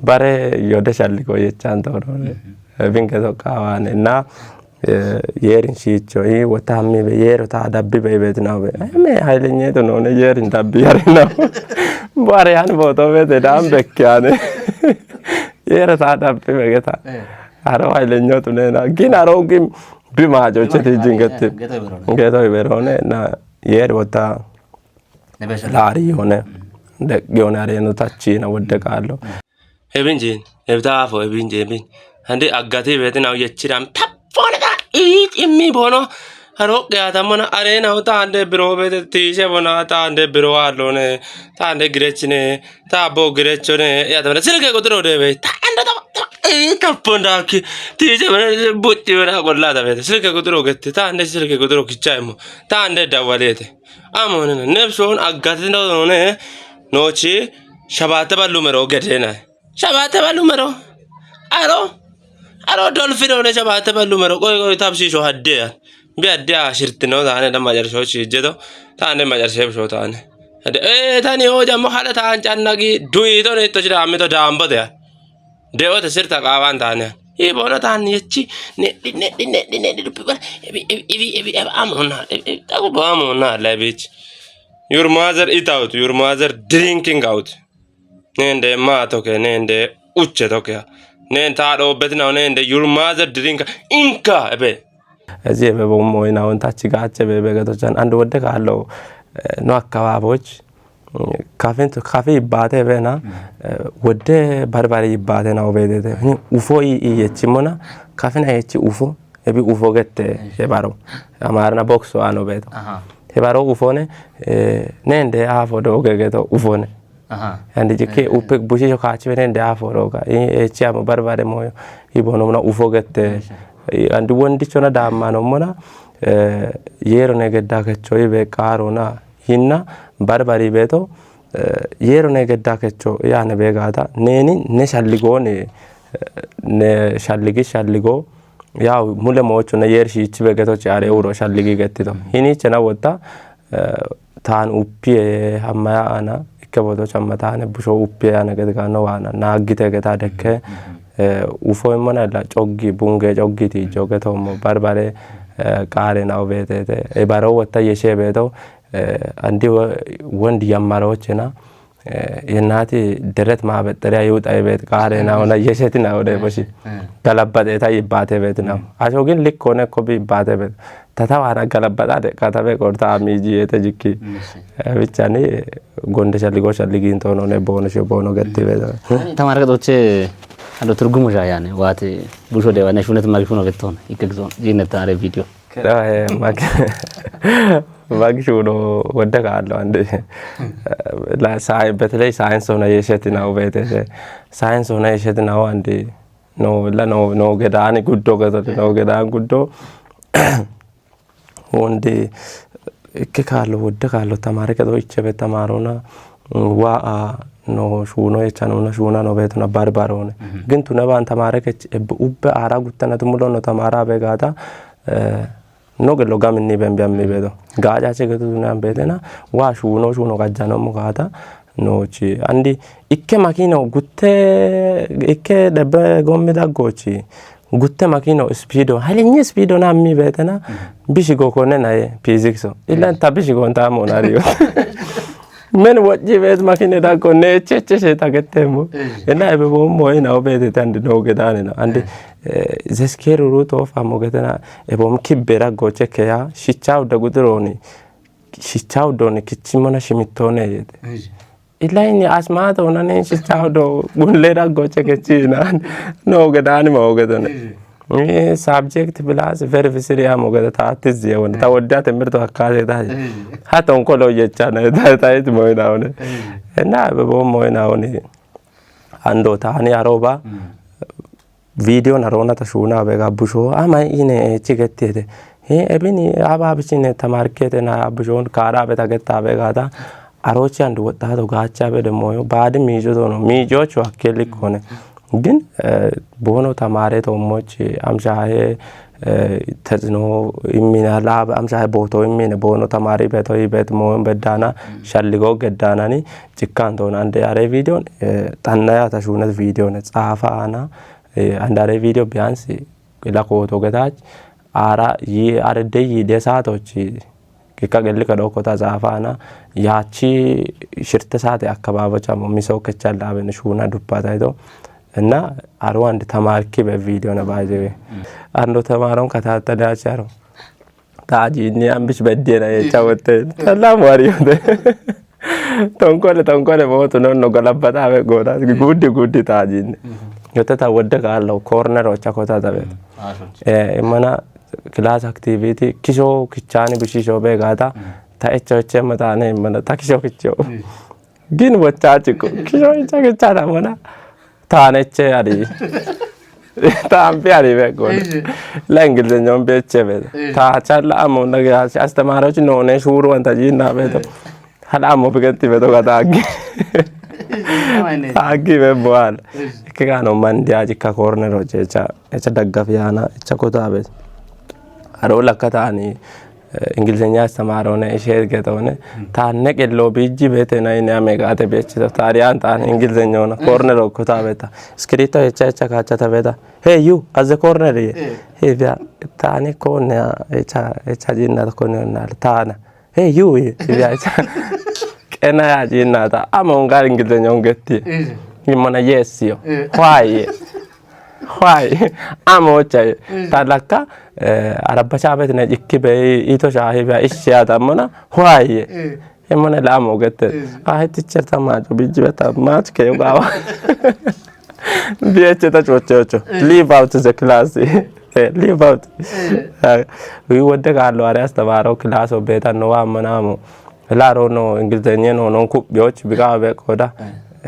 bare yode shalliko yechan to vinke to kawane na yerin shicho I wata mi be yero ta dabbi be betna be me hailenye to no ne yerin dabbi arina bare han boto be de dam bekkane yero ta dabbi be geta aro hailenyo to ne na ginaro gim bima jo cheti jingette geto berone na yer wata Lari one de gionare no tachina wode kallo Ebinjin ebdafo ebinjin hande agati betina yechiram tapona da immi bono haro gata mona arena uta ande biro be tise bona ta ande biro alone ta ande grechne ta bo grechone ya da silke godro de be ta ande ta tapona ki tise bona butti bona golla da be silke godro gette ta ande silke godro kichaymo ta ande dawalete amone nebson agati no ne nochi shabate balumero gedena shabate balumero aro dolfino ne shabate balumero koy tapsi sho hadde bi hadde ashirtino dane da majar sho chijedo tane majar sheb sho tane tani o jammo hala tan channagi dui to ne to jira ame to dambo de dewo te sirta qawan tane e bona tan yechi ne people evi amona tago amona la bitch your mother eat out your mother drinking out nende ma to ke nende uche to ke nen ta do betna nende your mother drink inka ebe Azie be bomo ina on tachi gache be be gato chan and wode kallo no akababoch kafe ibate be na wode barbari ibate na obedete ufo I yechimona kafe na yechi ufo ebi ufo gette hebaro amarna boxo ano beto hebaro ufo ne nende afo do gegeto ufo ne andi jike upek bushi jo kachi nende afo do ka echi am barbare moyo ibono na ufo gette and wondi chona damano mona yero ne gedda kecho ibe karona hinna barbari beto yero ne gedda kecho yani be gata neni ne shalligone ne shalligo ya mule mocho na yer shi chibe geto chare euro shalligi gettito hini chena wota tan uppie hamma ana ikkaboto chamma tan busho uppie ana gedga no wana na gite geta dekke ufo mona la choggi bunge choggi ti jogeto mo barbare kare na obetete e baro wata yeshe beto andi wondi yamaro chena yenati deret ma betere ayut aybet kare na ona yesheti na ode boshi galabade ta ibate betna ashogin likone ko bi ibate bet tata wara galabada de katabe korta amiji ete jikki bichani gonde shalligi intono ne bono gatti beta tamara doche ando turgumu jayane wate busho de wane shunet magfuno geton ikegzon jinetare video Magshuno wada kallo ande la sai betle science ona yesheti na obete science ona yesheti na ande no gedani guddo gato no gedan guddo onde ke kallo wada kallo tamare kedo ichebe tamarona wa no shuno echano na shuna no betuna barbarone gintu na ban tamare ke ubbe ara guttana tumulo no tamara be gata no che lo gaminni bembe vedo gaja che che tu na bedena wa shuno gajano mo gata no ci andi ikke makino gutte ikke debbe gommi da goci gutte makino speedo halinye speedo na mi betena bishi go konne na physics illa ta bishi go ta mo na rio Men wajji bet makine da ko ne cheche tagetemo. Ena ebe bommo ina obede tande no gedane na. Ande zeskeru ruto famo gedana ebom kibbera goche kya shichau da gudroni. Shichau doni kichimona shimitone yete. Ilaini asmata onane shichau do bunlera goche kechina. No gedane mo gedane. Subject plus very serious mo gedata tizye won ta wadda temirto akale da. Hata onkolo yechana da it mo ina one. Na ebe bommo ina one. Ando tani aroba video narona ta shuna bega busho ama ine chigette ebini aba bicine tamarkete na abujon kara beta getta bega da arochi andu wata do gacha be de moyo baad mijo dono mijo chu akeli kone gin bono tamare to mochi amshahe tazno imina lab amshahe boto imina bono tamare beto ibet mo bedana shalligo geddana ni cikkan don ande are video tanna ta shuna video ne tsafa ana andare video biansi la ko to gedach ara yi are de yi de saatochi kikagelli kado ko ta zafana yachi shirte saate akababacha miso kechalla ben shuna duppata ido na arwand tamarki be video na baaje ando tamaron kata ta da charo taji ni ambish bedde na chawote salam wariyo de tonkole boto non galabata be goda guddi taji yote ta wadda gallo corner o chakota da be mana class activity kisho kichani bishisho be gata ta echoche mata ne mana ta kisho kicho gin wachachi ko kisho icha kichana mana ta neche ari ta ampi ari be go language de nyombe chebe ta chala amo na ga astamaro chi no ne shuru anta jinna be to hala amo bigatti be to gata agi be boal ke gano mandia jikka corner o checha echa daggafiana echa kota be aro lakata ni ingilizenya samarone share getone ta ne ke lobiji bete na ine amega ate bechi ta rian ta ingilizenya na corner o kota beta scritto echa kacha ta beta hey you as a corner hey via ta ne kone echa jinna ko na ta na hey you via ena ya jinna ta amonga ingilizenya ngetti imana yes yo why amo chay talaka arabacha bet ne ikkibe ito shahiba ishya mana why emone la amo gette teacher ta ma bijbeta match ke gawa biete ta chocho leave out the class leave out we wodde gallo are astabaro class obeta no amana la rono ingilizenya no kubyoch biga be koda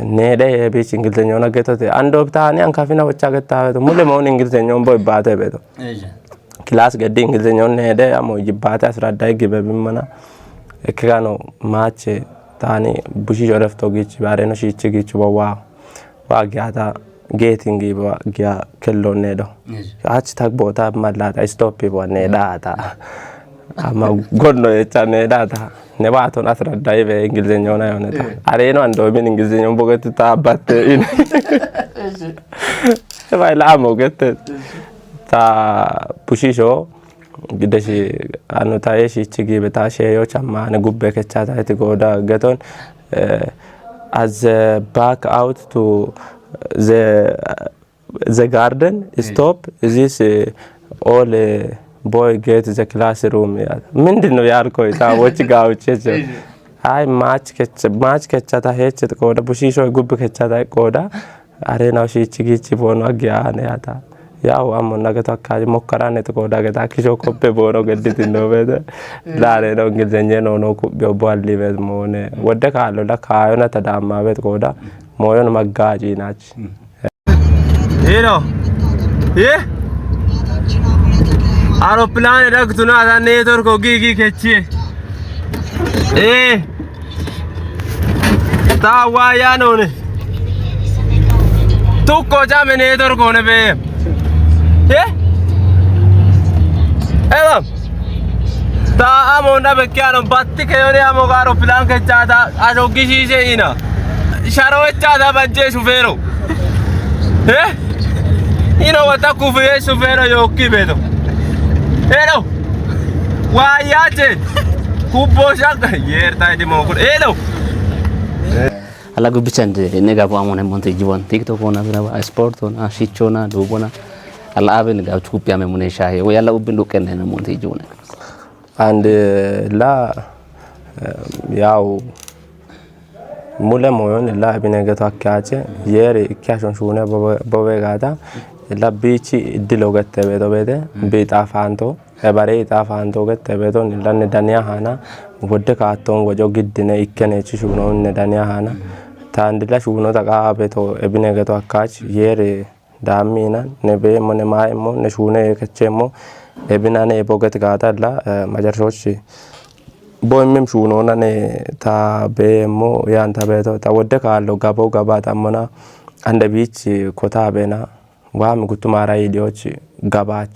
ne de be ingilizenya na getote ando tani ankafina wacha getta to mule mo ingilizenya boy bate be to class gedde ingilizenya ne de amo jibata asra dai gibe bimana ekano match tani bushi joref to gichi bare no shichi gichi wa gyata getting giba gya kello ne do ach tak bota malata stop people ne data ama godno e chane data ne baton asra dai be ingilizenya na yoneta are no ando min ingilizenya bogati ta batte in vai la mo gette ta pushisho gideshi anota yeshi chigi beta sheyo chamma ne gubbe kechata eti goda geton as back out to the garden stop this all boy get the classroom mindino yar ko ta wochi gauche ai match kechata hechet goda pushisho gubbe kechata goda are na shi chigi chibono agya ne ata yaw amo nagata kaji mokkarane to goda gata kisho koppe bono gediti no vede dare no ngilzenye no kubyo balli vet mone wodde kallo da kayo na tadamma vet goda moyo no maggaji nachi ero aeroplane raktuna da network ko gigi kechi ta waya no ne tu ko jame network ko ne be Elam ta amo na bekyano batti ke yone amo garo plan ke chada ajo kisi se ina sharo chada bajje sufero ino wata kufiye sufero yoki bedo elo wa yaje kubo shaka yer ta di mo elo alla gubbicha ne gabu amone monte jibon TikTok ona bina sport ona shichona dubona alla aben ga chupya me mune shahe wo yalla ubin duken ne monte jibona and la ያው ሙለ ሞዮን ላ ቢነገቱ አካቸ የር ኢካሾን ሹነ በበጋታ ለቢቺ እድሎ ገተበቶ በተ ቤጣፋንቶ ባሬ ጣፋንቶ ገተበቶ ለነ ዳንያ ሃና ወደ ካቶን ወጆ ግድነ ኢከነቺ ሹኖ እነ ዳንያ ሃና ታንድላ ሹኖ ተቃበቶ ቢነገቱ አካች የር ዳሚና ነቤ ሞነ ማይሞ ነሹነ ከቸሞ ኤቢናኔ ቦገት ጋታላ ማጀርሾች ቦይምም ሹኖናኔ ታቤሞ ያንታ ቤቶ ታወደ ካሎ ጋቦ ጋባታሞና አንደ ቢች ኮታቤና ዋም ጉቱማራ ኢዲዮች ጋባች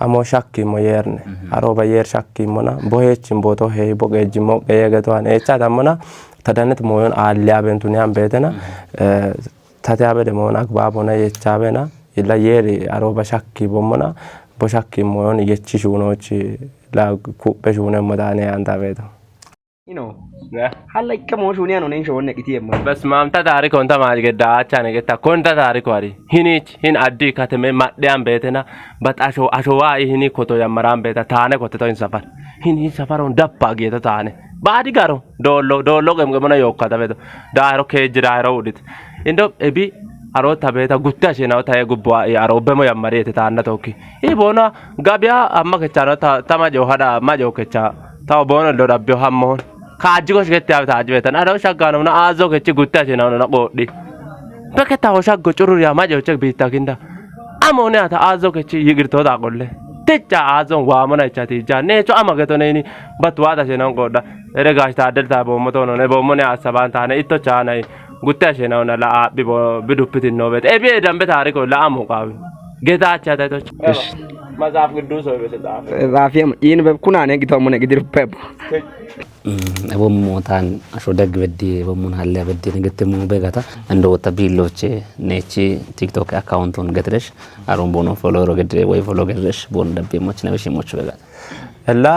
አሞ ሻኪ ሞየርነ አሮ ባየር ሻኪ ሞና ቦሄችን ቦቶ ሄይ ቦገጅሞ ቀየገቷን ኤቻ ታሞና ተዳነት ሞዮን አሊያ ቤንቱኒያን ቤተና ታታበ ደሞና አግባቦና የቻበና ይላየሪ አሮ ባሻኪ ቦሞና ቦሻኪ ሞዮን የቺ ሹኖች la kuppe shune modane anta vedo halla ikkamo shune ano nen shone kitiyemma bas mamta tarik onta majgeda achane getta konta tarik wari hinich hin addi kateme maddean betena bat ashowa hini koto yamaran beta tane koto to in safar hini safar on dappa geto tane baadi garo dollo gemgemona yokkata vedo dairo kejirairo udit indo ebi aro tabeta gutta shena taye gubwa aro bemo yamarete tanna tokki e bona gabya amma kechana tama jo hada majo kecha taw bona do rabyo hammon kaajgo shgette avta ajvetan aro shagano na azo kechi gutta shena na qoddi beke taw shaggo churur ya majo chek bitta kinda amone ata azo kechi yigirto da qolle techa azo wamona chati janne cho amageto neni batwa da shena qoda ere gashta delta bomo to no ne bomo ne asaban tane itto chana gutta shena ona la bibo bidupitin nobet ebi dambe tariko la amuqawi geta achata to mazaf gudus hoye beta rafiyam yin be kunane gitomone gidir pep bomotan asho dag beddi bomon halle beddi ngette mo begata ando tabiloche nechi TikTok account on getresh aron bono follower gedre way follow gedresh bon dabbe moch na beshi moch begata ella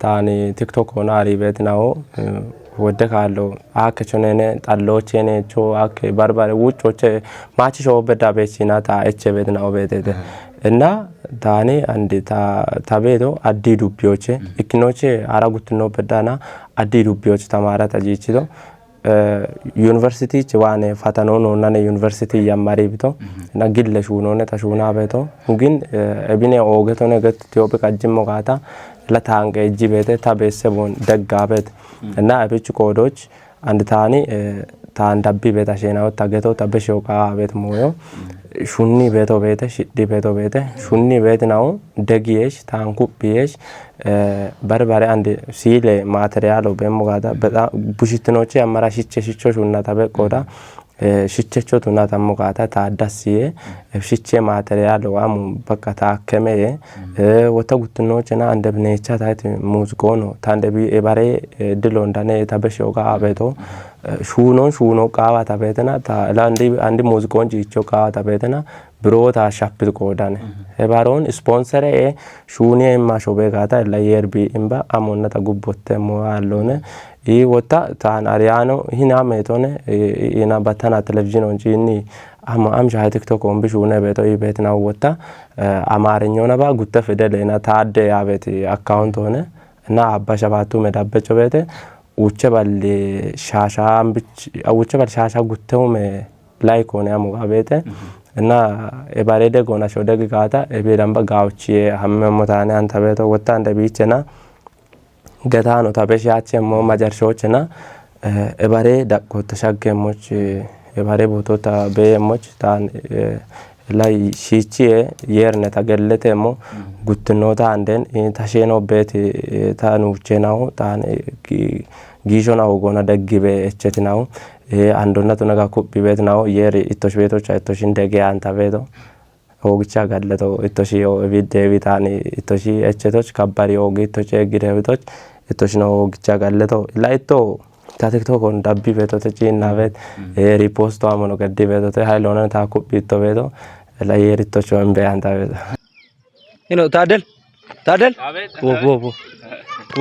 taani TikTok ona ari betnawo ወደ ካሎ አከቾነነ ጣሎቼነ ቾ አከ ባርባሬ ውጮቼ ማቺ ሾ በዳቤሲና ታ ኤች ቤትናው ቤቴ እና ታኔ አንዲ ታቤዶ አዲ ዱቢዮቼ ኢክኖቼ አራጉትኖ በዳና አዲ ዱቢዮች ተማራ ታጂቺዶ ዩኒቨርሲቲ ጭዋኔ ፈተኖ ነውና ዩኒቨርሲቲ ያማሪ ቢቶ እና ግለሹ ነውነ ታሹና ቤቶ ግን እቢኔ ኦገቶነ ገት ኢትዮጵያ ቀጅሞ ጋታ ለታንገ እጂ ቤቴ ታቤሰቦን ደጋበት እና አብቹ ኮዶች አንድ ታኒ ታንዳቢ ቤታ ሸናው ታገቶ ታበሽውቃ ቤት ሞዮ ሹኒ ቤቶ ቤተ ሽዲ ቤቶ ቤተ ሹኒ ቤት ነው ደጊየሽ ታንኩብየሽ በርባሬ አንድ ሲለ ማቴሪያል በመጋዳ በጣም ቡሽትኖች አማራሽቼ ሽቾ ሹና ታበቆዳ ሽቸቾ ቱና ታሞጋታ ታዳሲየ ሽቼ ማቴሪያል ዋሙ በቃ ታከመ ወተጉትኖችና እንደብነቻ ታይት ሙዝቆ ነው ታንደቢ ኤባሬ ድሎ እንዳነ ታበሽውጋ አቤቶ ሹኖ ቃዋ ታበተና አንድ ሙዝቆን ጂቾ ቃዋ ታበተና ብሮታ ሻፕት ቆዳነ ኤባሮን ስፖንሰር ሹኔ ማሾቤ ጋታ ለየርቢ ኢምባ አሞነታ ጉቦተ ሞአሎነ ይ ወታ ታን አሪያኖ ሂና ሜቶነ ኢና ባታና ቴሌቪዥን እንጂኒ አምሻ ቲክቶክ ወንብሽ ሆነ ቤቶ ይቤትና ወታ አማርኛው ነባ ጉተ ፊደልና ታደ ያቤት አካውንት ሆነ እና አባሻባቱ መዳበጨ ቤተ ውቸ ባል ሻሻም ብቻ ውቸ ባል ሻሻ ጉተው ላይክ ሆነ ያሙጋ ቤተ እና ኤባሬደ ጎና ሾደግ ጋታ ኤቤዳምባ ጋውቺ ሀመሞታኔ አንተ ቤቶ ወታ እንደ ቢቸና ገታኖ ታበሻቸሞ ማጀርሾችና ኤባሬ ዳቆ ተሻገሞች ኤባሬ ቦቶታ በየሞች ታን ላይ ሺቺ የርነ ታገለተሞ ጉትኖታ አንደን ታሸኖ ቤት ታኑቸናው ታን ጊሾናው ጎና ደግቤ እቸትናው አንዶናቱ ነጋ ኩቢ ቤት ነው የር ኢቶሽ ቤቶች አይቶሽ እንደገ አንታ ቤቶ ኦግቻ ጋለቶ ኢቶሽ ቪዲዮ ቪታኒ ኢቶሽ እቸቶች ከባሪ ኦግቶች እግደውቶች ኢቶሽ ነው ኦግቻ ጋለቶ ላይቶ ታቲክቶክ on dabbi ቤቶ ተጪና ቤት ሪፖስቶ አሞኖ ገዲ ቤቶ ሃይሎነ ታ ኩቢ ቶ ቤቶ ላይ የሪቶች ወንበ አንታ ቤቶ ሄሎ ታደል አቤት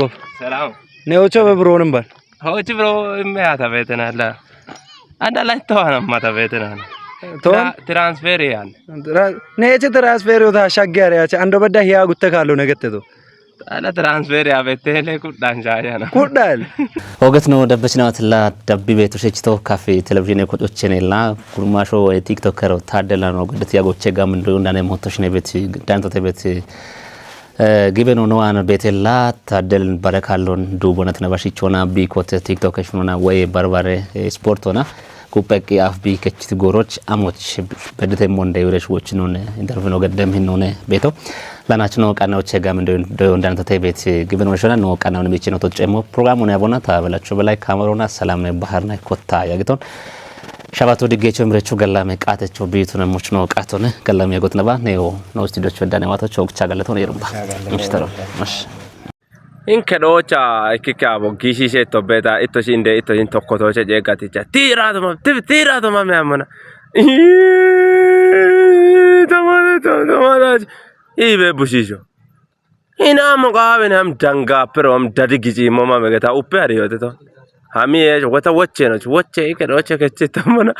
ወ ሰላም ነውቾ በብሮንም ባል Hoji bro me ata betena la. Anda la toana mata betena. Toon Transfer yan. neeche transfer yoo taa shaggaare acha ando badda hiyaa gutte kaaloo nagette to Ala transfer ya betele kudhan shaayana. kudhaal ወገት ነው ደበችናት ለደብ ቤቱ ሸችቶ ካፌ ቴሌቪዥን የቆጮችኔላ ጉርማሾ ቲክቶከር ታደላ ነው ገደት ያጎቼ ጋም እንደው እንዳነ ሞቶሽ ነው ቤት ዳንቶተ ቤት ጊበኖ ነው አነ ቤቴላ ታደልን በረካሎን ዱቦነት ነባሽቾና ቢኮት ቲክቶከሽ ሆና ወይ በርባሬ ስፖርት ሆና ኩፐቂ አፍቢ ከችት ጎሮች አሞች በደተሞ እንዳይወረሽ ወጭ ነው ኢንተርቪው ገደም ሆነ ቤቶ ለናችነው ቃናዎች ጋም እንደው እንዳንተ ቤት ግብን ወሽና ነው ቃናውን ቤት ነው ተጨሞ ፕሮግራሙን ያቦና ታበላችሁ በላይ ካሜራውና ሰላም ነው ባህርና ኮታ ያግቶን ሻባቶ ድጌቾ ምረቹ ገላመ ቃተቾ ቤቱን ሞች ነው ቃቶነ ገላመ ያጎትነባ ነው ስቱዲዮች ወዳነ ማቶች ወቅቻ ገለቶን ይሩባ ምሽተሮ ማሽ Inkedocha ikikabo gishishe tobeta itoshinde itoshin tokkotoche jegaticha tirato ma meamona tamada ibe bushisho inamo gaben ham danga pero am dadigiji mama megata uppe ariyote to hami wata woche ikedoche kechitamona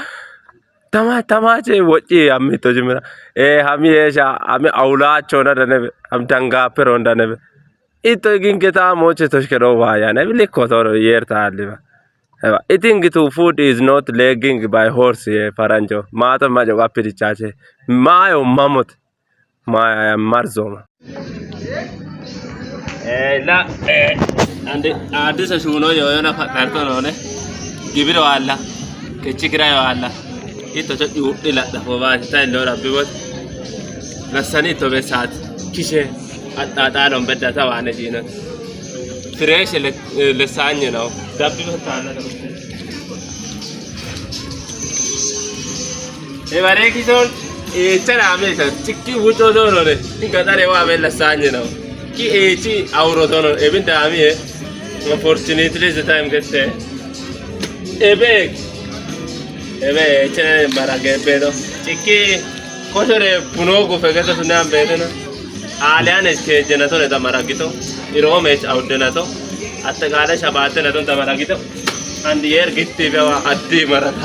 tamache wochi amito jimira hami esha ami aulacho na dane am danga pero ndane ito ginketa moche toshkero vaya na bile kotoro yerta aliba eating to food is not legging by horse faranjo mato majo apiri chache mayo mamut maya marzoma la ande adisa shuno yo na fatarto no ne gibiro alla ke chikira yo alla ito to ila da fova sta lora bibot lasani to besat kishe አጣጣሎም በዳታ ዋነጂ ነው ፍሬሽ ለሳኝ ነው ዳቢ በታና ነው ኤባሬኪሶን ኤቸራሜ ቺኪ ውጮ ዶሮ ነው እንገዳሬ ዋበ ለሳኝ ነው ኪ ኤቺ አውሮቶ ነው ኤብንዳሚ ኦፖርቹኒቲ ዘ ታይም ገተ ኤቤ ኤቸ ባራገበዶ ቺኪ ኮሰሬ ፑኖጎ ፈገተ ሱናም በደና Alian es que jenato ne tamaragito irome audenato attagala shabate ne tamaragito and yer gitti bewa addi marata